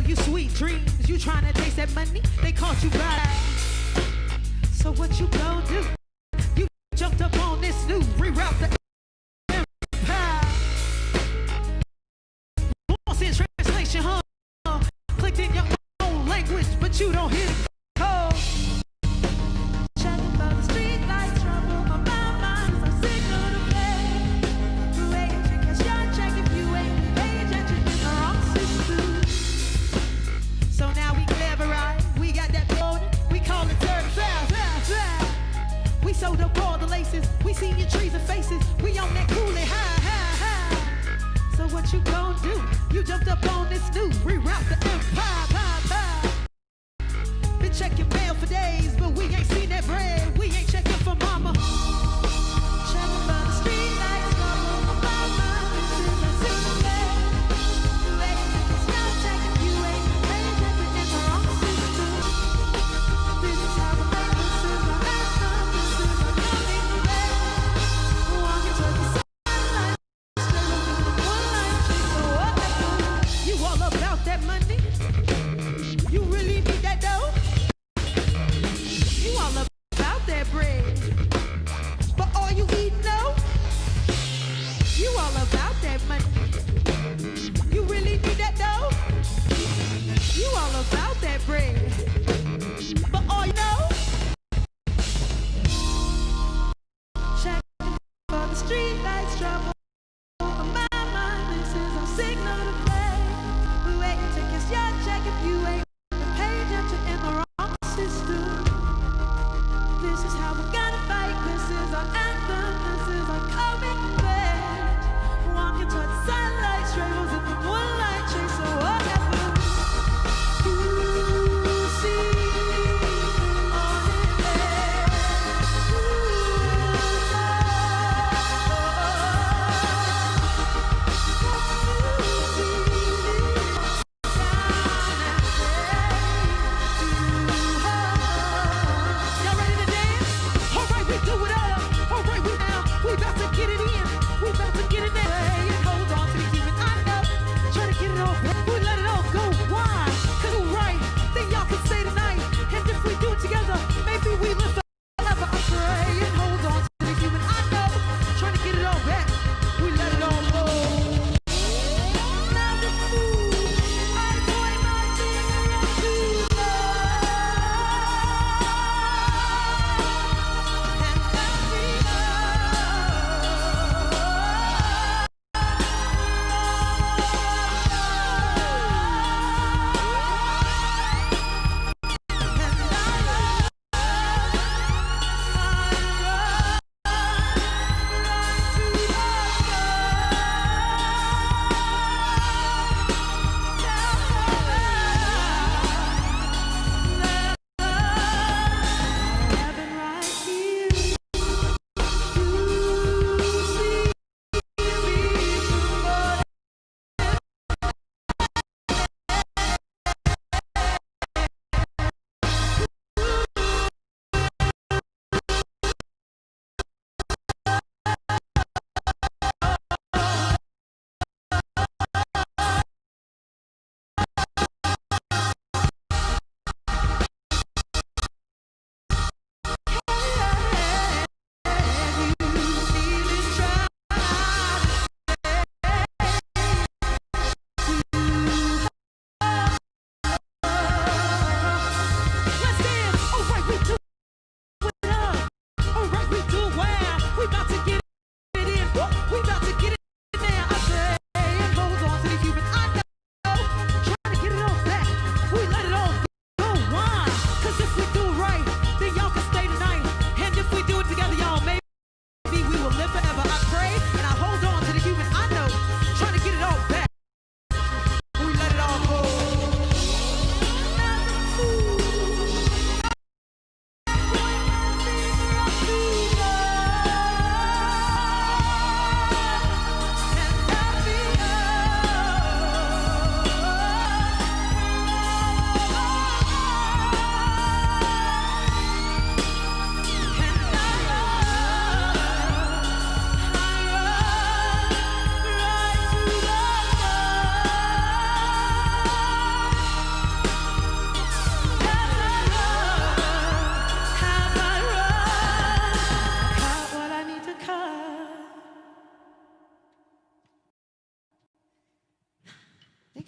you sweet dreams. You trying to taste that money? They caught you right. So what you gonna do? You jumped up on this new reroute the empire. Lost in translation, huh? Clicked in your own language, but you don't hear the code. Chatting about the street lights, trouble on my mind. So signal to play. Who ain't check your shot check if you ain't paying attention in the wrong system. So now we clever, right? We got that building. We call it certified. We sold up all the laces. We seen your trees and faces. We on that coolie high, high, high. So what you gonna do? You jumped up on this new reroute the empire, pie, pie. Been checking mail for days, but we ain't seen that bread. We ain't checking for mama. Checking by the street lights, trouble on my mind. This is a simple day. You ain't stop checking, you ain't paying attention in the wrong system. This is how the make this is my anthem. This is my coming back. Walking toward the sunlight, straight up in the moonlight. So what I do? You all about that money? You really need that dough? You all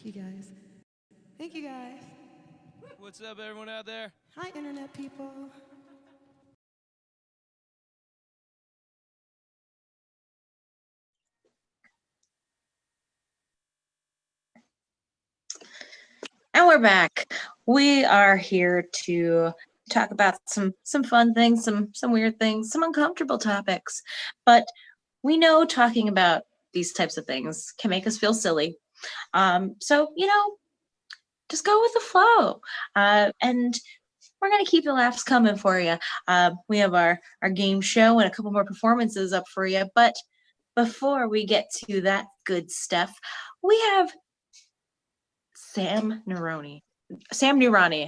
you guys. Thank you guys. What's up, everyone out there? Hi, internet people. And we're back. We are here to talk about some fun things, some weird things, some uncomfortable topics. But we know talking about these types of things can make us feel silly. So, just go with the flow. And we're going to keep the laughs coming for you. We have our game show and a couple more performances up for you. But before we get to that good stuff, we have Sam Nurani.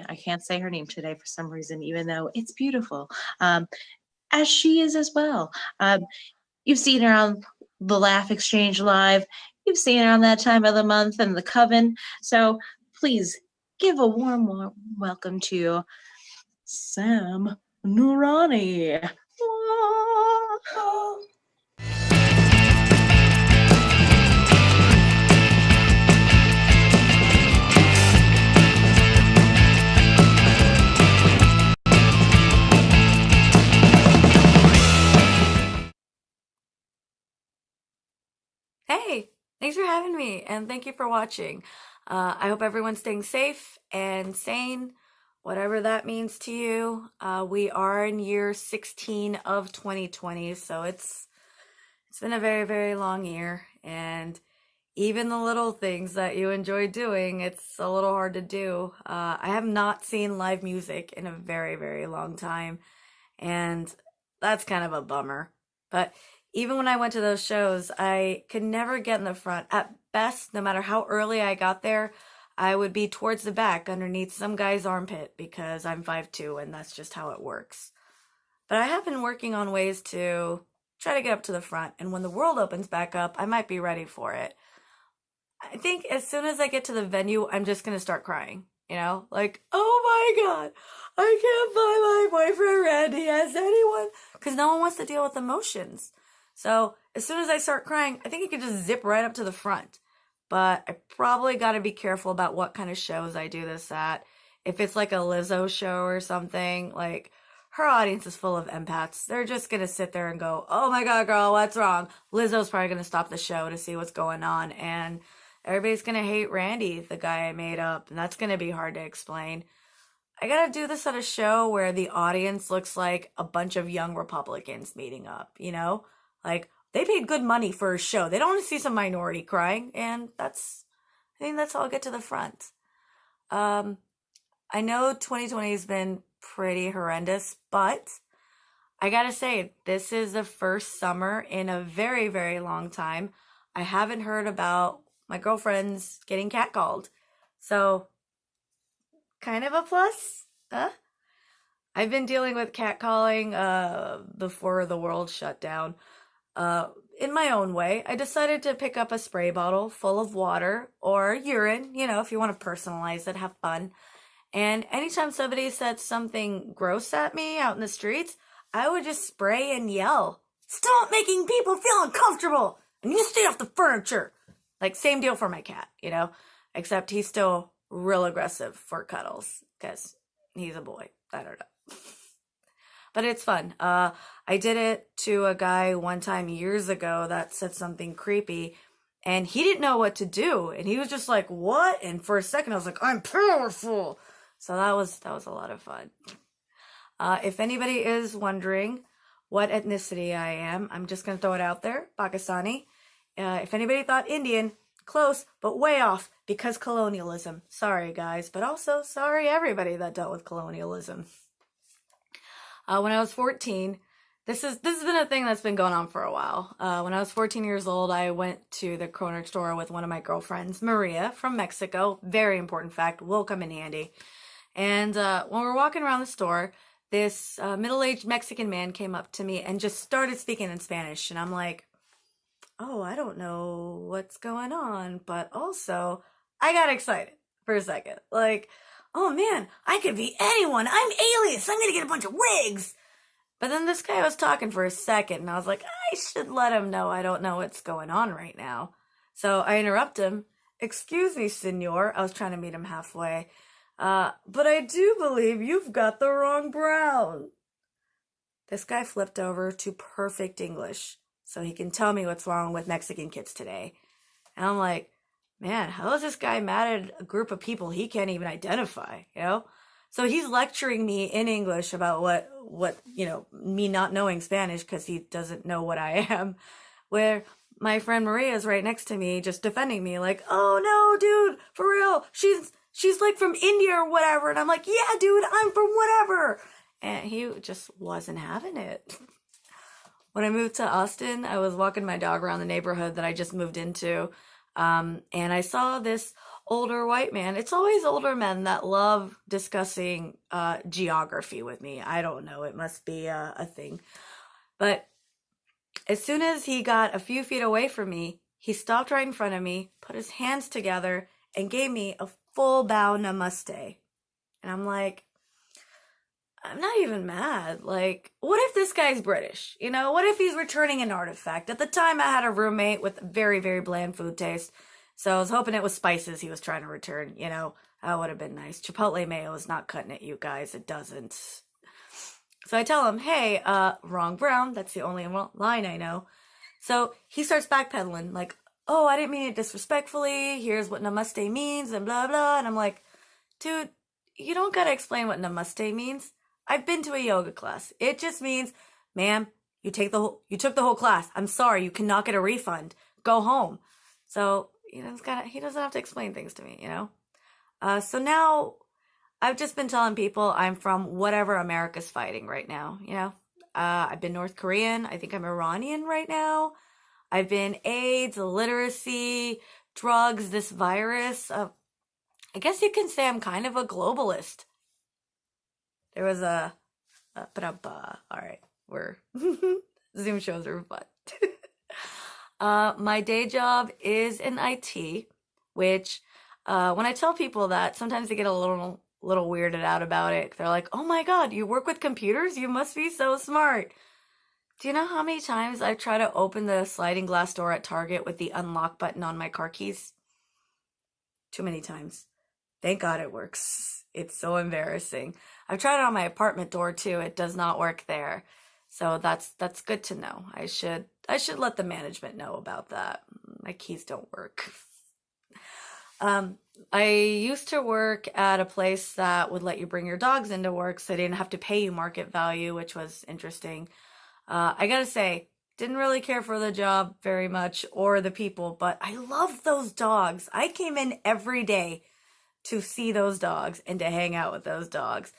I can't say her name today for some reason, even though it's beautiful, as she is as well. You've seen her on the Laugh Exchange Live. You've seen her on That Time of the Month and the Coven. So please give a warm welcome to Sam Nurani. Hey, thanks for having me, and thank you for watching. I hope everyone's staying safe and sane, whatever that means to you. We are in year 16 of 2020, so it's been a very, very long year, and even the little things that you enjoy doing, it's a little hard to do. I have not seen live music in a very, very long time, and that's kind of a bummer. But even when I went to those shows, I could never get in the front. At best, no matter how early I got there, I would be towards the back underneath some guy's armpit because I'm 5'2", and that's just how it works. But I have been working on ways to try to get up to the front, and when the world opens back up, I might be ready for it. I think as soon as I get to the venue, I'm just going to start crying. Like, oh my God, I can't find my boyfriend Randy. Has anyone? Because no one wants to deal with emotions. So as soon as I start crying, I think I could just zip right up to the front. But I probably got to be careful about what kind of shows I do this at. If it's like a Lizzo show or something, like her audience is full of empaths. They're just going to sit there and go, oh my God, girl, what's wrong? Lizzo's probably going to stop the show to see what's going on. And everybody's going to hate Randy, the guy I made up. And that's going to be hard to explain. I got to do this at a show where the audience looks like a bunch of young Republicans meeting up, Like, they paid good money for a show. They don't want to see some minority crying. And I think that's how I'll get to the front. I know 2020 has been pretty horrendous, but I gotta say, this is the first summer in a very, very long time I haven't heard about my girlfriends getting catcalled. So, kind of a plus, huh? I've been dealing with catcalling before the world shut down. In my own way, I decided to pick up a spray bottle full of water or urine, if you want to personalize it, have fun. And anytime somebody said something gross at me out in the streets, I would just spray and yell, "Stop making people feel uncomfortable! And you stay off the furniture!" Like, same deal for my cat, Except he's still real aggressive for cuddles, because he's a boy. I don't know. But it's fun. I did it to a guy one time years ago that said something creepy, and he didn't know what to do. And he was just like, "What?" And for a second, I was like, "I'm powerful." So that was a lot of fun. If anybody is wondering what ethnicity I am, I'm just going to throw it out there, Pakistani. If anybody thought Indian, close, but way off, because colonialism. Sorry, guys, but also sorry everybody that dealt with colonialism. When I was 14, this has been a thing that's been going on for a while. When I was 14 years old, I went to the corner store with one of my girlfriends, Maria, from Mexico. Very important fact, will come in handy. And when we were walking around the store, this middle-aged Mexican man came up to me and just started speaking in Spanish. And I'm like, oh, I don't know what's going on. But also, I got excited for a second. Like, oh man, I could be anyone. I'm Alias. I'm going to get a bunch of wigs. But then this guy was talking for a second, and I was like, I should let him know I don't know what's going on right now. So I interrupt him, Excuse me, senor. I was trying to meet him halfway. But I do believe you've got the wrong brown. This guy flipped over to perfect English so he can tell me what's wrong with Mexican kids today. And I'm like, man, how is this guy mad at a group of people he can't even identify, you know? So he's lecturing me in English about what me not knowing Spanish because he doesn't know what I am. Where my friend Maria is right next to me just defending me like, oh no, dude, for real, she's like from India or whatever. And I'm like, yeah, dude, I'm from whatever. And he just wasn't having it. When I moved to Austin, I was walking my dog around the neighborhood that I just moved into. And I saw this older white man. It's always older men that love discussing geography with me. I don't know. It must be a thing. But as soon as he got a few feet away from me, he stopped right in front of me, put his hands together, and gave me a full bow namaste. And I'm like, I'm not even mad. Like, what if this guy's British? You know, what if he's returning an artifact? At the time, I had a roommate with very, very bland food taste. So I was hoping it was spices he was trying to return. You know, that would have been nice. Chipotle mayo is not cutting it, you guys. It doesn't. So I tell him, hey, wrong brown. That's the only line I know. So he starts backpedaling like, oh, I didn't mean it disrespectfully. Here's what namaste means and blah, blah. And I'm like, dude, you don't got to explain what namaste means. I've been to a yoga class. It just means, ma'am, you took the whole class. I'm sorry, you cannot get a refund. Go home. So, he doesn't have to explain things to me, you know? So now I've just been telling people I'm from whatever America's fighting right now, you know? I've been North Korean. I think I'm Iranian right now. I've been AIDS, illiteracy, drugs, this virus. I guess you can say I'm kind of a globalist. There was all right, Zoom shows are fun. My day job is in IT, which, when I tell people that, sometimes they get a little weirded out about it. They're like, oh my God, you work with computers? You must be so smart. Do you know how many times I've tried to open the sliding glass door at Target with the unlock button on my car keys? Too many times. Thank God it works. It's so embarrassing. I've tried it on my apartment door too. It does not work there. So that's good to know. I should let the management know about that. My keys don't work. I used to work at a place that would let you bring your dogs into work so they didn't have to pay you market value, which was interesting. I gotta say, didn't really care for the job very much or the people, but I loved those dogs. I came in every day to see those dogs and to hang out with those dogs.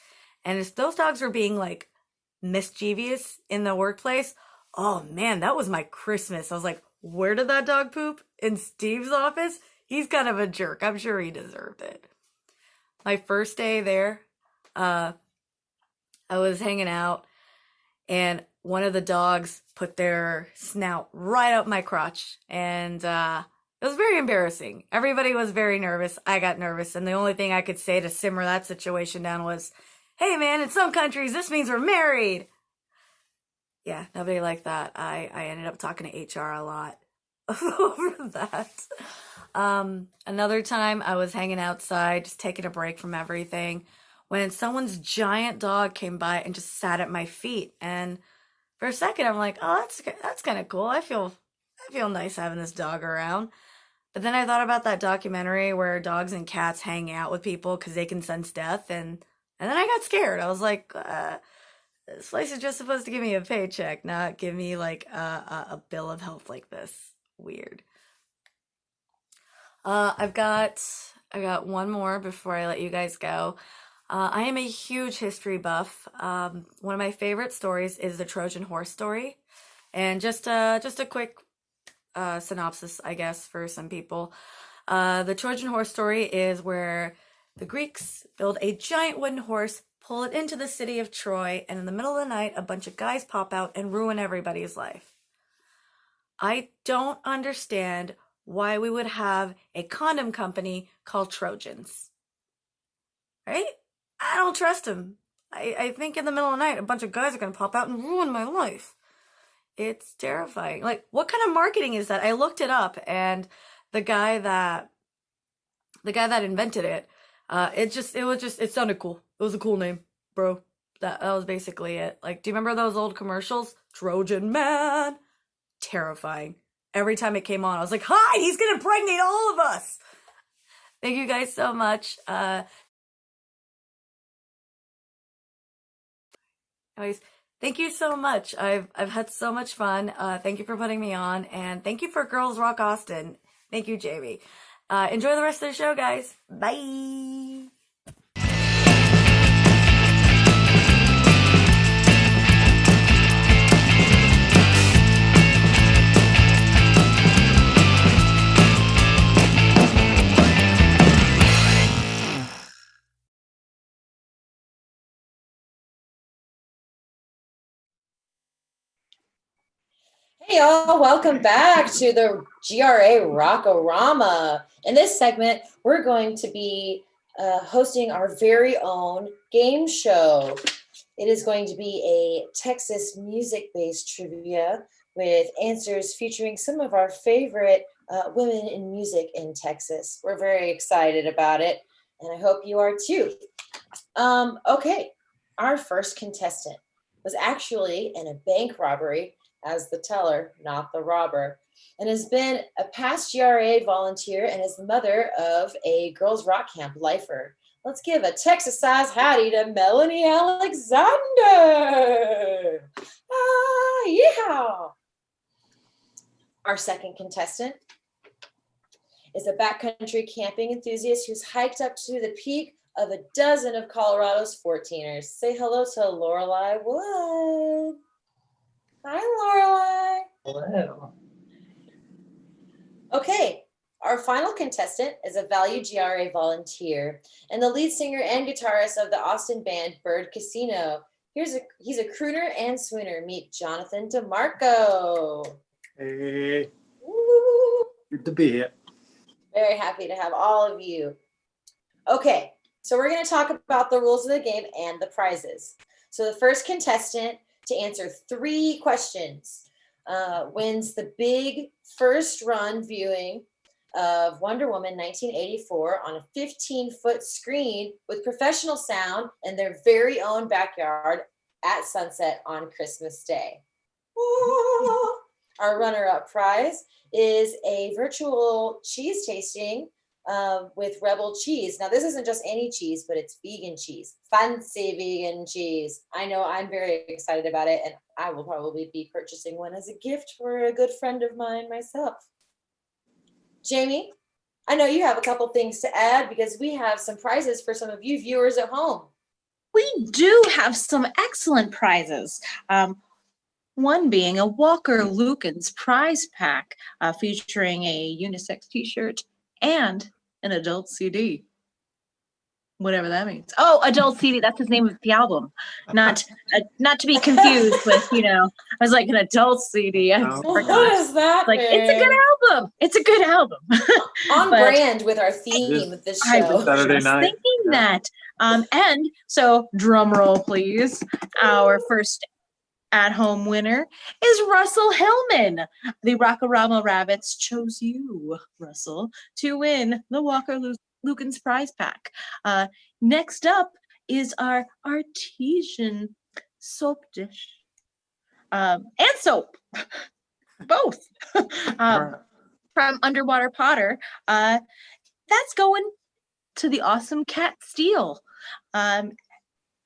And if those dogs were being like mischievous in the workplace, oh man, that was my Christmas. I was like, where did that dog poop? In Steve's office? He's kind of a jerk. I'm sure he deserved it. My first day there, I was hanging out and one of the dogs put their snout right up my crotch. And it was very embarrassing. Everybody was very nervous. I got nervous. And the only thing I could say to simmer that situation down was, hey man, in some countries, this means we're married. Yeah, nobody liked that. I ended up talking to HR a lot over that. Another time I was hanging outside, just taking a break from everything, when someone's giant dog came by and just sat at my feet. And for a second, I'm like, oh, that's kind of cool. I feel nice having this dog around. But then I thought about that documentary where dogs and cats hang out with people because they can sense death. And then I got scared. I was like, this place is just supposed to give me a paycheck, not give me like a bill of health like this. Weird. I got one more before I let you guys go. I am a huge history buff. One of my favorite stories is the Trojan horse story. And just a quick synopsis, I guess, for some people. The Trojan horse story is where the Greeks build a giant wooden horse, pull it into the city of Troy, and in the middle of the night, a bunch of guys pop out and ruin everybody's life. I don't understand why we would have a condom company called Trojans. Right? I don't trust them. I think in the middle of the night, a bunch of guys are going to pop out and ruin my life. It's terrifying. Like, what kind of marketing is that? I looked it up, and the guy that the guy that invented it. It sounded cool. It was a cool name, bro. That was basically it. Like, do you remember those old commercials? Trojan man. Terrifying. Every time it came on, I was like, hi, he's gonna impregnate all of us. Thank you guys so much. Anyways, thank you so much. I've had so much fun. Thank you for putting me on, and thank you for Girls Rock Austin. Thank you, Jamie. Enjoy the rest of the show, guys. Bye. Hey y'all, welcome back to the GRA Rock-A-Rama. In this segment, we're going to be hosting our very own game show. It is going to be a Texas music-based trivia with answers featuring some of our favorite women in music in Texas. We're very excited about it, and I hope you are too. Okay, our first contestant was actually in a bank robbery as the teller, not the robber, and has been a past GRA volunteer and is the mother of a girls' rock camp lifer. Let's give a Texas-sized howdy to Melanie Alexander. Yeah. Our second contestant is a backcountry camping enthusiast who's hiked up to the peak of a dozen of Colorado's 14ers. Say hello to Lorelei Wood. Hi, Lorelei. Hello. Okay, our final contestant is a valued GRA volunteer and the lead singer and guitarist of the Austin band Bird Casino. He's a crooner and swooner. Meet Jonathan DeMarco. Hey. Woo. Good to be here. Very happy to have all of you. Okay, so we're going to talk about the rules of the game and the prizes. So the first contestant to answer 3 questions wins the big first run viewing of Wonder Woman 1984 on a 15-foot screen with professional sound in their very own backyard at sunset on Christmas Day. Our runner-up prize is a virtual cheese tasting with Rebel cheese. Now, this isn't just any cheese, but it's vegan cheese, fancy vegan cheese. I know I'm very excited about it, and I will probably be purchasing one as a gift for a good friend of mine myself. Jamie, I know you have a couple things to add because we have some prizes for some of you viewers at home. We do have some excellent prizes. One being a Walker Lukens prize pack featuring a unisex t-shirt and an adult CD. Whatever that means. Oh, adult CD, that's his name of the album. Not to be confused with, I was like an adult CD. I forgot. What is that? Like, it's a good album. It's a good album. On brand with our theme of this show. I was Saturday just night. thinking that. And so, drum roll, please. Our first at-home winner is Russell Hillman. The Rock-A-Rama Rabbits chose you, Russell, to win the Walker Lukens prize pack. Next up is our artesian soap dish. And soap, both. From Underwater Potter. That's going to the awesome Cat Steele.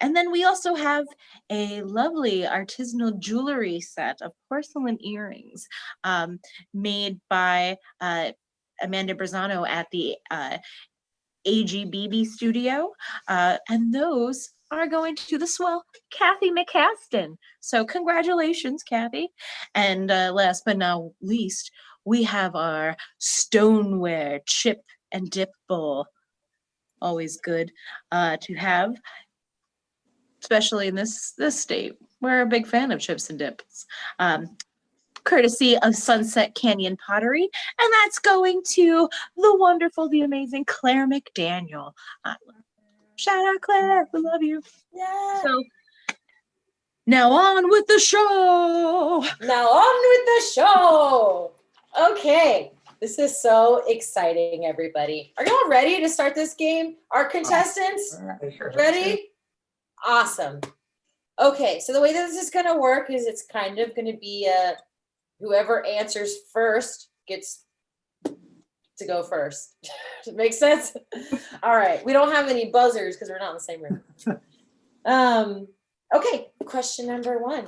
And then we also have a lovely artisanal jewelry set of porcelain earrings made by Amanda Brazano at the AGBB studio. And those are going to the swell Kathy McCaston. So congratulations, Kathy. And last but not least, we have our Stoneware chip and dip bowl. Always good to have, especially in this state. We're a big fan of chips and dips. Courtesy of Sunset Canyon Pottery, and that's going to the wonderful, the amazing Claire McDaniel. Shout out, Claire, we love you. Yeah. So now on with the show. Okay, This is so exciting, everybody. Are y'all ready to start this game? Our contestants, ready? Awesome. Okay, so the way that this is going to work is it's kind of going to be whoever answers first gets to go first. Does it make sense? All right, we don't have any buzzers because we're not in the same room. Okay, question number 1.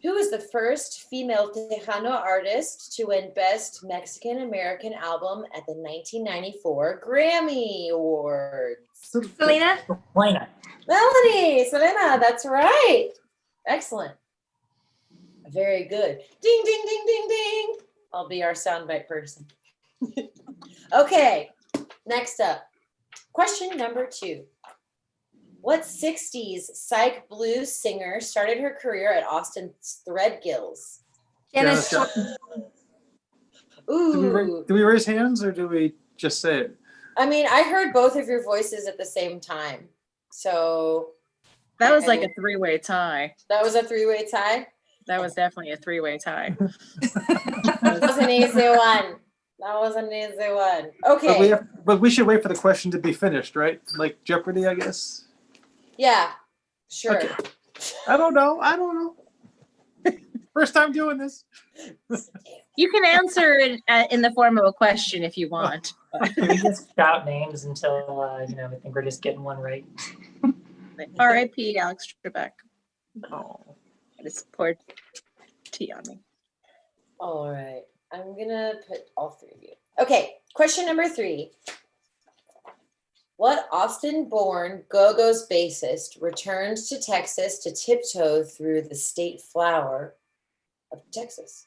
Who is the first female Tejano artist to win Best Mexican American Album at the 1994 Grammy Awards? Selena? Melanie, Selena, that's right. Excellent. Very good. Ding, ding, ding, ding, ding. I'll be our soundbite person. Okay, next up. Question number 2. What 60s psych blues singer started her career at Austin's Threadgills? Janis Ooh. Do we raise hands or do we just say it? I mean, I heard both of your voices at the same time. So That was like a 3-way tie. that was a 3-way tie. That was definitely a 3-way tie. That was an easy one. That was an easy one. Okay. But we should wait for the question to be finished, right? Like Jeopardy, I guess. Yeah, sure. Okay. I don't know. First time doing this. You can answer it in the form of a question if you want. Can we just shout names until I think we're just getting one right? R.I.P. Alex Trebek. Oh, I just poured tea on me. All right. I'm going to put all 3 of you. Okay. Question number 3. What Austin-born Go-Go's bassist returns to Texas to tiptoe through the state flower of Texas?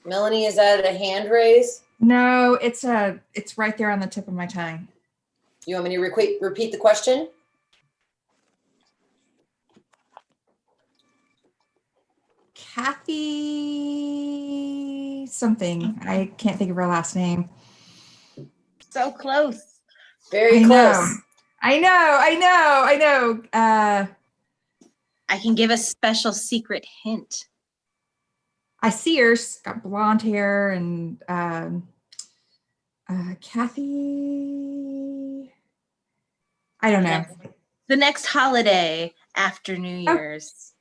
Melanie, is that a hand raise? No, it's right there on the tip of my tongue. You want me to repeat the question? Kathy something. I can't think of her last name. So close. Very close. I know. I can give a special secret hint. I see her. She's got blonde hair and Kathy. I don't know. The next holiday after New Year's.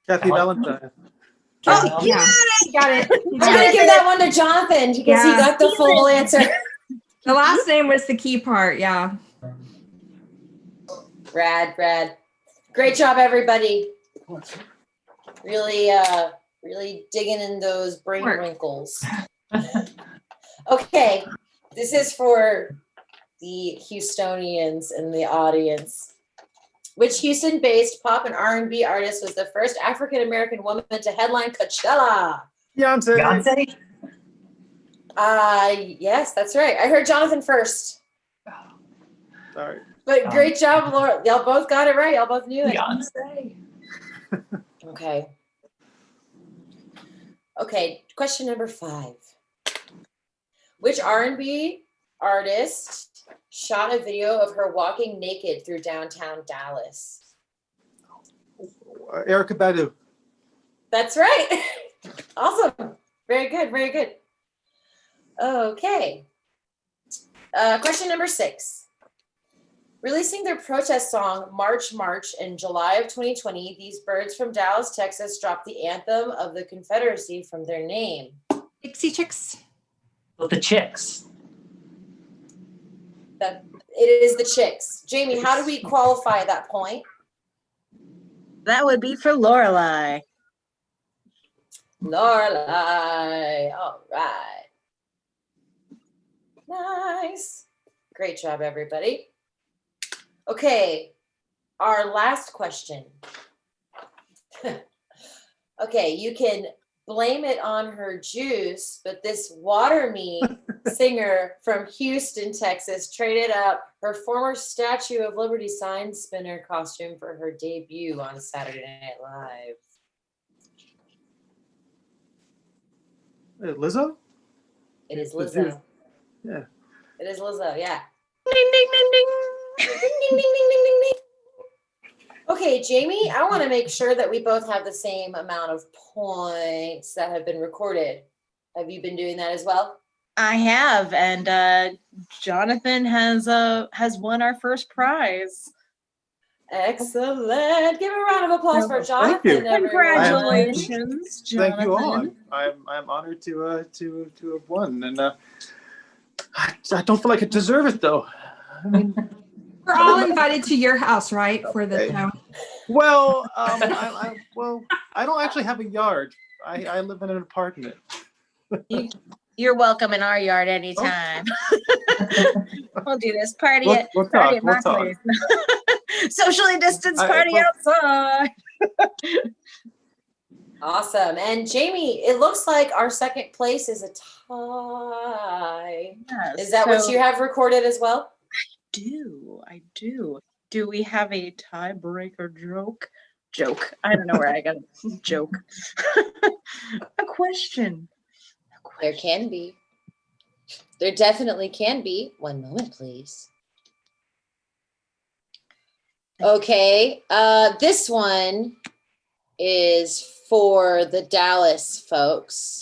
Kathy Valentine. Oh, yeah. You got it. I'm going to give that one to Jonathan because he got the full answer. The last name was the key part. Yeah. Rad. Great job, everybody. Really digging in those brain wrinkles. Okay. This is for the Houstonians in the audience. Which Houston-based pop and R&B artist was the first African-American woman to headline Coachella? Beyonce. Yes, that's right. I heard Jonathan first. Sorry. But great job, Laura. Y'all both got it right. Y'all both knew it. Beyonce. Okay, question number 5. Which R&B artist shot a video of her walking naked through downtown Dallas? Erykah Badu. That's right. Awesome. Very good. Okay. Question number 6. Releasing their protest song, March, March, in July of 2020, these birds from Dallas, Texas, dropped the anthem of the Confederacy from their name. Dixie Chicks. Well, the Chicks. That it is the Chicks. Jamie, how do we qualify that point? That would be for Lorelei. Lorelei. All right. Nice. Great job, everybody. Okay, our last question. Okay, you can blame it on her juice, but this water me singer from Houston, Texas, traded up her former Statue of Liberty sign spinner costume for her debut on Saturday Night Live. Lizzo? It is Lizzo. Yeah. It is Lizzo, yeah. Ding, ding, ding, ding. Ding, ding, ding, ding, ding, ding. Okay, Jamie, I want to make sure that we both have the same amount of points that have been recorded. Have you been doing that as well? I have, and Jonathan has won our first prize. Excellent. Give a round of applause for Thank Jonathan, you. everyone. Congratulations, Jonathan. Thank you all. I'm honored to have won, and I don't feel like I deserve it though. I mean, We're all invited to your house, right? For the well, I don't actually have a yard. I live in an apartment. You're welcome in our yard anytime. We'll do this party We'll at talk. my place. Socially distanced party outside. Awesome. And Jamie, it looks like our second place is a tie. Yes, Is that what you have recorded as well? I do. Do we have a tiebreaker joke? I don't know where I got a joke. A question. There can be. There definitely can be. One moment, please. Okay. This one is for the Dallas folks.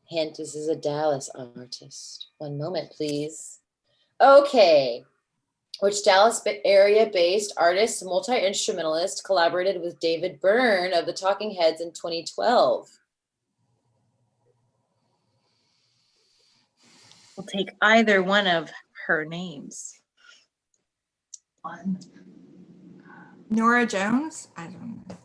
Hint, this is a Dallas artist. One moment, please. Okay. Which Dallas area-based artist, multi-instrumentalist, collaborated with David Byrne of the Talking Heads in 2012? We'll take either one of her names. Nora Jones? I don't know.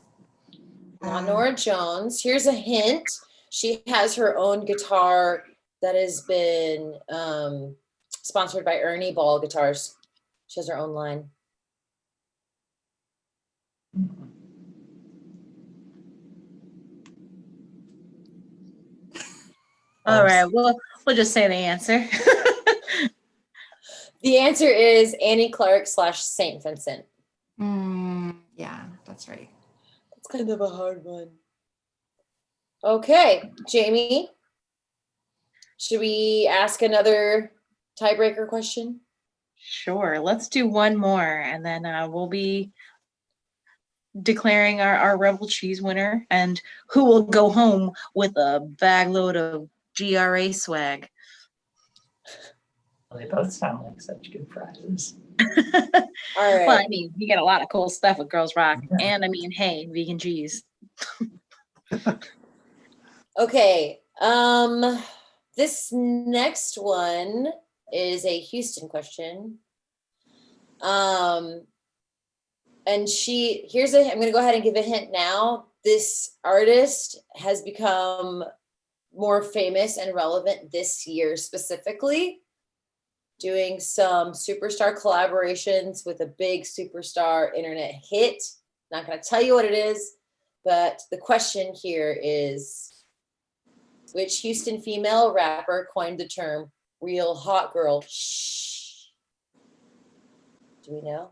Not Nora Jones. Here's a hint. She has her own guitar that has been sponsored by Ernie Ball Guitars. She has her own line. All right, we'll just say the answer. The answer is Annie Clark / St. Vincent. Yeah, that's right. That's kind of a hard one. Okay, Jamie, should we ask another tiebreaker question? Sure, let's do one more, and then we'll be declaring our Rebel Cheese winner and who will go home with a bag load of GRA swag. Well, they both sound like such good prizes. All right. Well, I mean, you get a lot of cool stuff with Girls Rock, and I mean, hey, vegan cheese. Okay, this next one is a Houston question. And I'm going to go ahead and give a hint now. This artist has become more famous and relevant this year specifically, doing some superstar collaborations with a big superstar internet hit. Not going to tell you what it is, but the question here is, which Houston female rapper coined the term real hot girl? Shh. Do we know?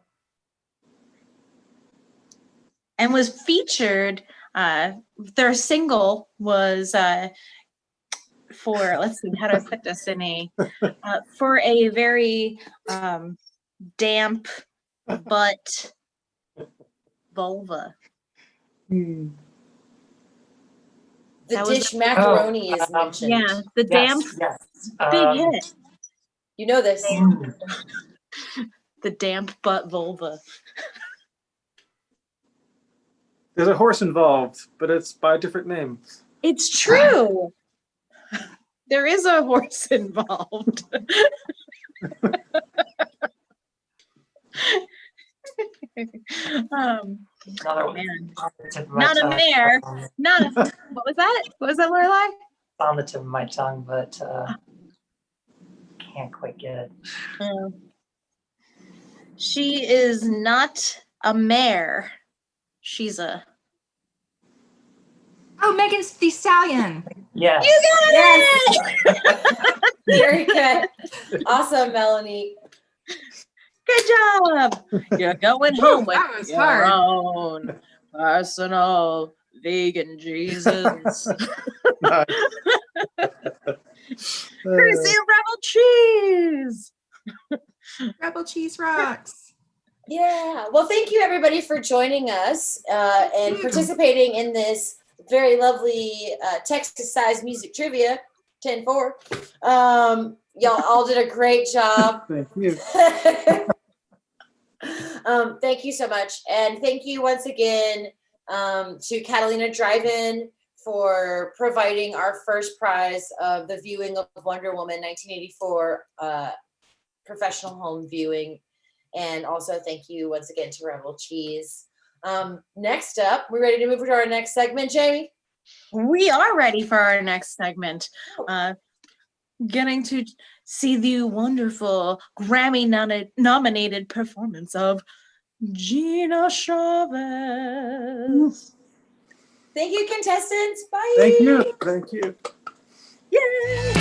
And was featured, their single was for, let's see, how do I put this in for a very damp butt vulva. The dish macaroni is mentioned. Yeah, the damp big hit. You know this. The damp butt vulva. There's a horse involved, but it's by different names. It's true. There is a horse involved. Man. Not a mare. What was that? What was that, Lorelai? On the tip of my tongue, but can't quite get it. She is not a mare. She's a... Oh, Megan Thee Stallion. Yes. You got it! Very good. Awesome, Melanie. Good job. You're going home with That was your hard. own personal vegan Jesus. Courtesy of Rebel Cheese. Rebel Cheese rocks. Yeah. Well, thank you everybody for joining us and participating in this very lovely Texas-sized music trivia 10-4. Y'all all did a great job. Thank you. Thank you so much. And thank you once again to Catalina Drive-In for providing our first prize of the viewing of Wonder Woman 1984 professional home viewing. And also thank you once again to Rebel Cheese. Next up, we're ready to move to our next segment, Jamie? We are ready for our next segment. Getting to see the wonderful Grammy-nominated performance of Gina Chavez. Thank you, contestants. Bye. Thank you. Thank you. Yay!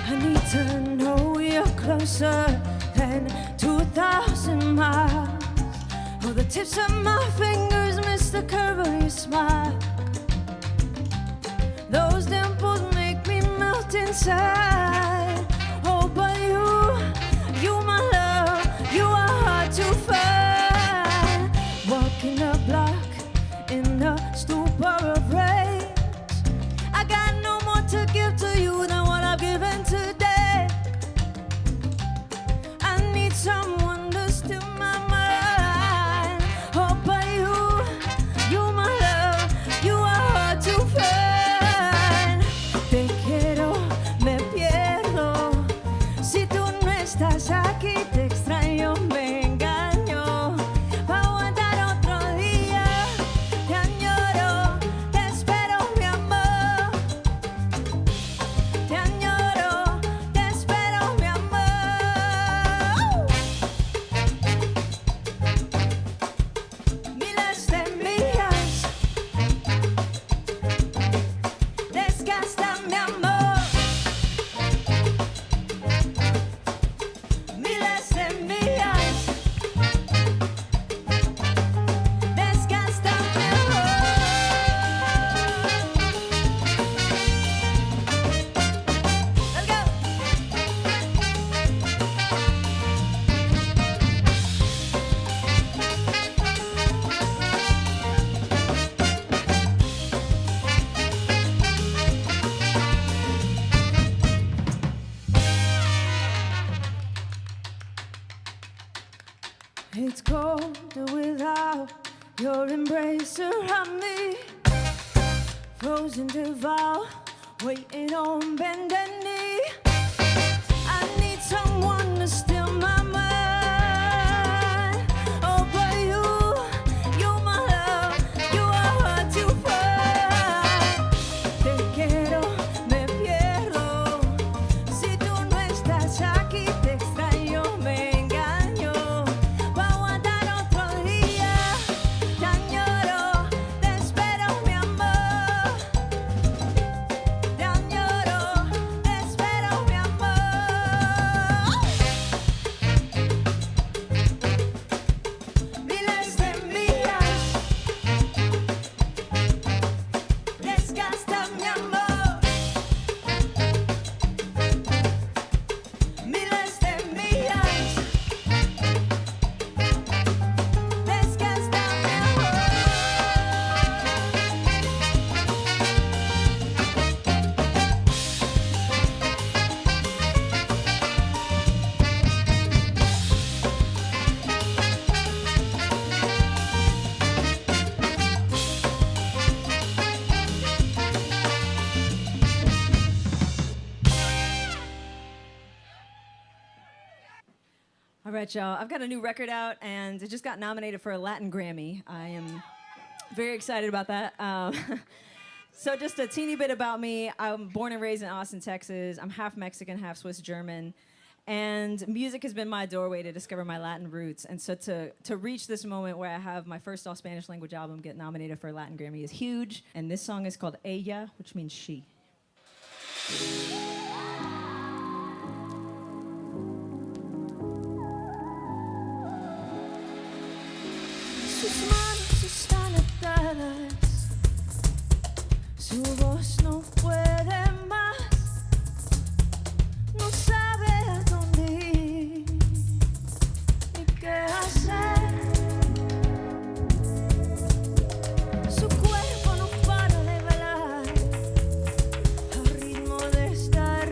I need to know you're closer than 2,000 miles. Oh, the tips of my fingers miss the curve of your smile. Those dimples make me melt inside. Oh, but you my love, you are hard to find. Walking the block in the stupor of rain. I got no more to give to you than what I've given today. I need someone to still my mind. Oh, but you my love, you are hard to find. Te quiero, me pierdo. Si tú no estás aquí, te extraño, me engaño. Pa' aguantar otro día, te añoro, te espero, mi amor. Te añoro, te espero, mi amor. Miles de millas desgastan mi amor. Miles de millas desgastan mi amor. Let's go. It's cold without your embrace around me. Frozen devour, waiting on bended knee. I need someone to still my mind. Oh, but you my love, you are hard to find. Te quiero, me pierdo. Si tú no estás aquí, te extraño, me engaño. Pa' aguantar otro día, te añoro, te espero, mi amor. Te añoro, te espero. right, y'all. I've got a new record out, and it just got nominated for a Latin Grammy. I am very excited about that. So just a teeny bit about me. I'm born and raised in Austin, Texas. I'm half Mexican, half Swiss German. And music has been my doorway to discover my Latin roots. And so to reach this moment where I have my first all Spanish language album get nominated for a Latin Grammy is huge. And this song is called Ella, which means she. Sus manos están atadas, su voz no puede más, no sabe a dónde ir ni qué hacer. Su cuerpo no para de bailar al ritmo de esta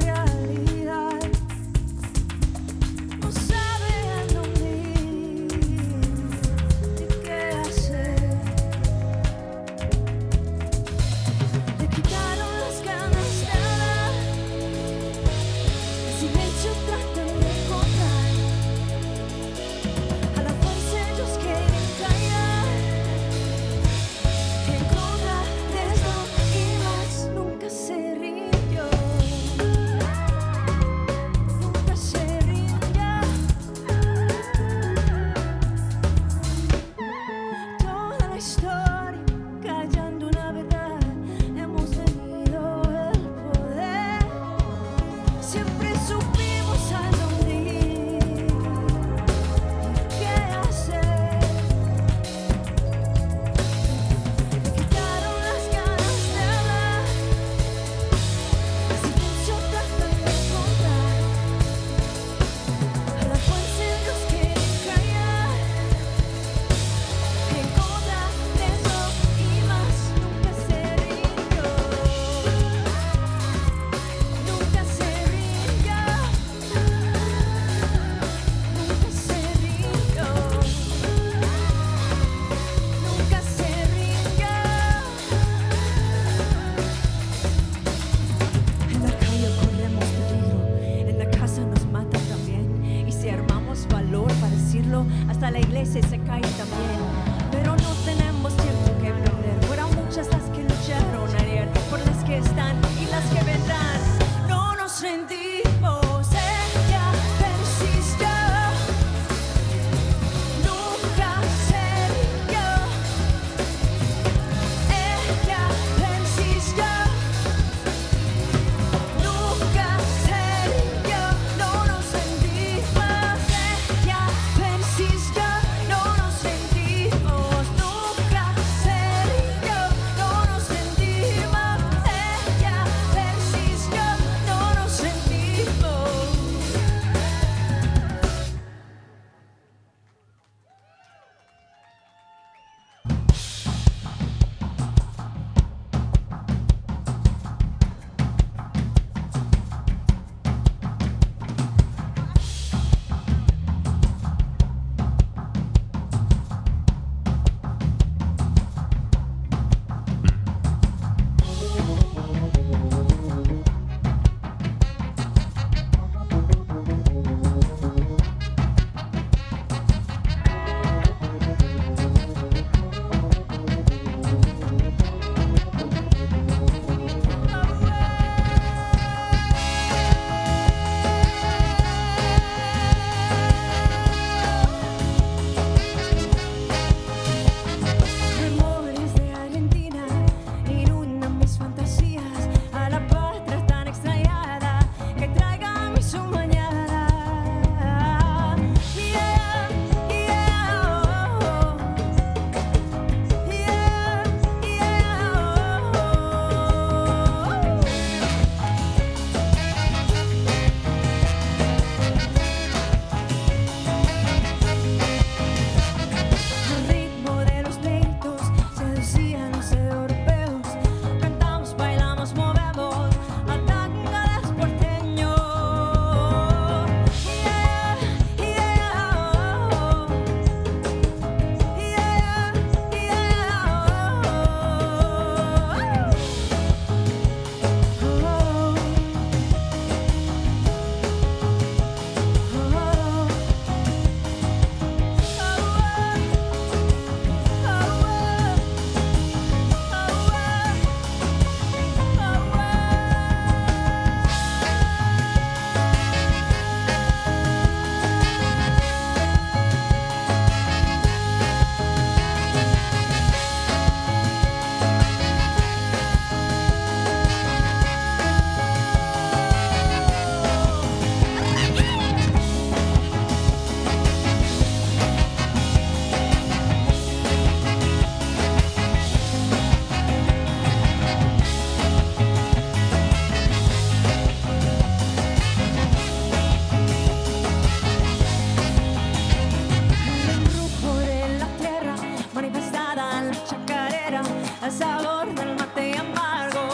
sabor del mate amargo,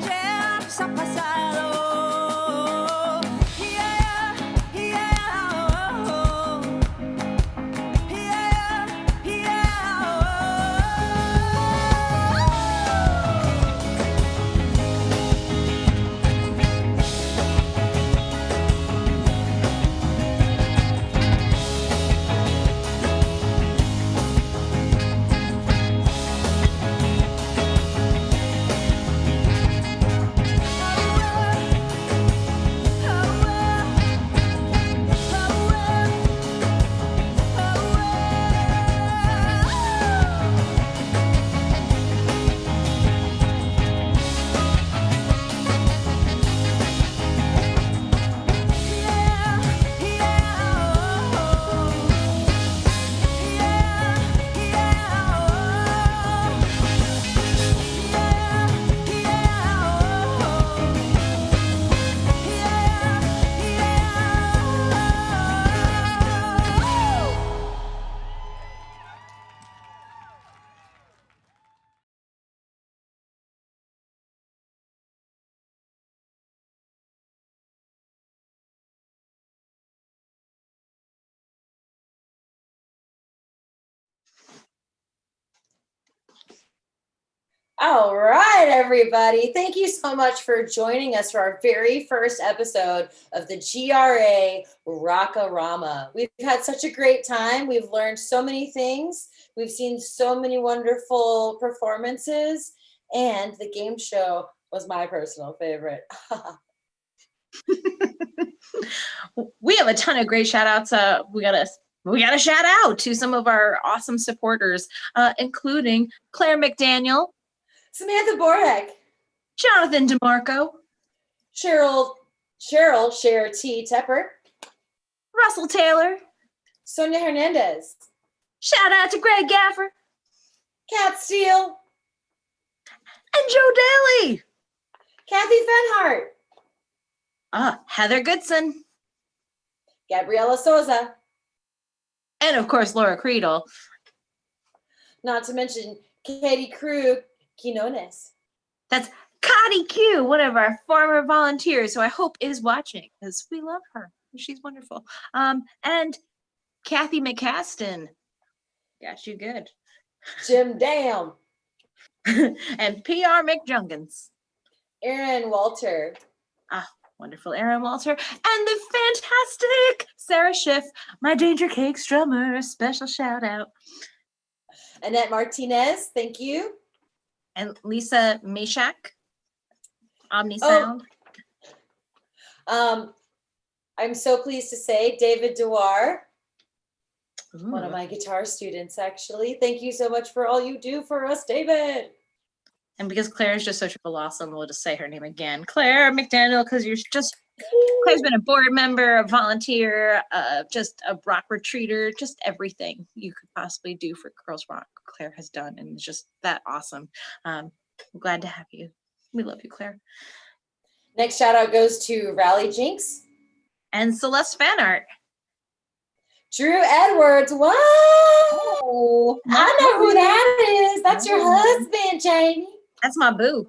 llévanos a pasado. Yeah, yeah, oh, yeah, yeah, All right, everybody. Thank you so much for joining us for our very first episode of the GRA Rock-A-Rama. We've had such a great time. We've learned so many things. We've seen so many wonderful performances, and the game show was my personal favorite. We have a ton of great shout outs. We gotta shout out to some of our awesome supporters, including Claire McDaniel, Samantha Borek, Jonathan DeMarco, Cheryl Cher T. Tepper, Russell Taylor, Sonia Hernandez, shout out to Greg Gaffer, Kat Steele, and Joe Daly, Kathy Fenhart, Heather Goodson, Gabriela Souza, and of course Laura Creedle. Not to mention Katie Krug Quinones. That's Connie Q, one of our former volunteers, who I hope is watching because we love her. She's wonderful. And Kathy McCaston. Got you good. Jim Dam. And PR McJunkins. Aaron Walter. Wonderful Aaron Walter. And the fantastic Sarah Schiff, my Danger Cakes drummer. Special shout out. Annette Martinez, thank you. And Lisa Meshach, Omnisound. I'm so pleased to say David Dewar, one of my guitar students, actually. Thank you so much for all you do for us, David. And because Claire is just so triple awesome, we'll just say her name again. Claire McDaniel, because Claire's been a board member, a volunteer, just a rock retreater, just everything you could possibly do for Girls Rock, Claire has done, and it's just that awesome. I'm glad to have you. We love you, Claire. Next shout out goes to Rally Jinx. And Celeste Fanart. Drew Edwards. What? Oh, I know who that is. That's your husband, Jamie. That's my boo.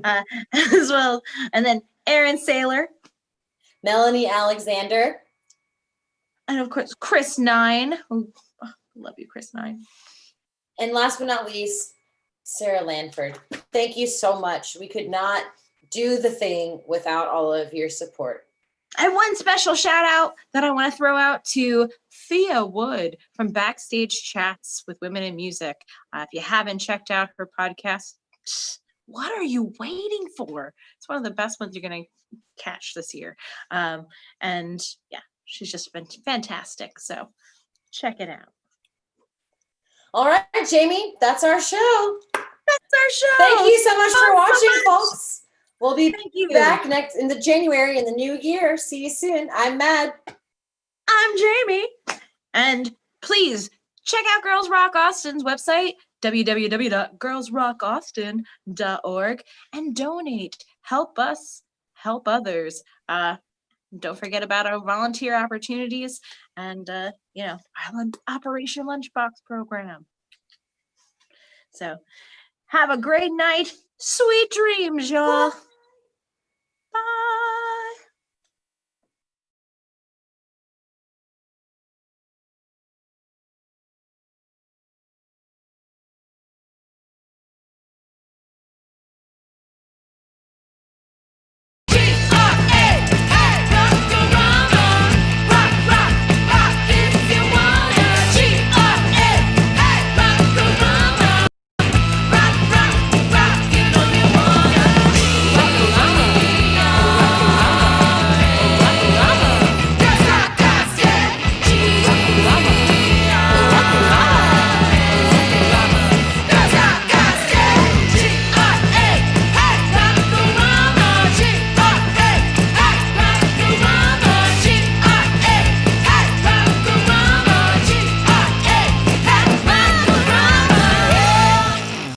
As well. And then Aaron Saylor. Melanie Alexander. And of course, Chris Nine. Love you, Chris Nine. And last but not least, Sarah Lanford. Thank you so much. We could not do the thing without all of your support. And one special shout out that I want to throw out to Thea Wood from Backstage Chats with Women in Music. If you haven't checked out her podcast, what are you waiting for? It's one of the best ones you're going to catch this year. And yeah, she's just been fantastic. So check it out. All right, Jamie, that's our show. That's our show. Thank you so much for watching, so much. folks. We'll be back next in the January in the new year. See you soon. I'm Mad. I'm Jamie. And please check out Girls Rock Austin's website, www.girlsrockaustin.org, and donate. Help us help others. Don't forget about our volunteer opportunities and, our Operation Lunchbox program. So Have a great night. Sweet dreams, y'all.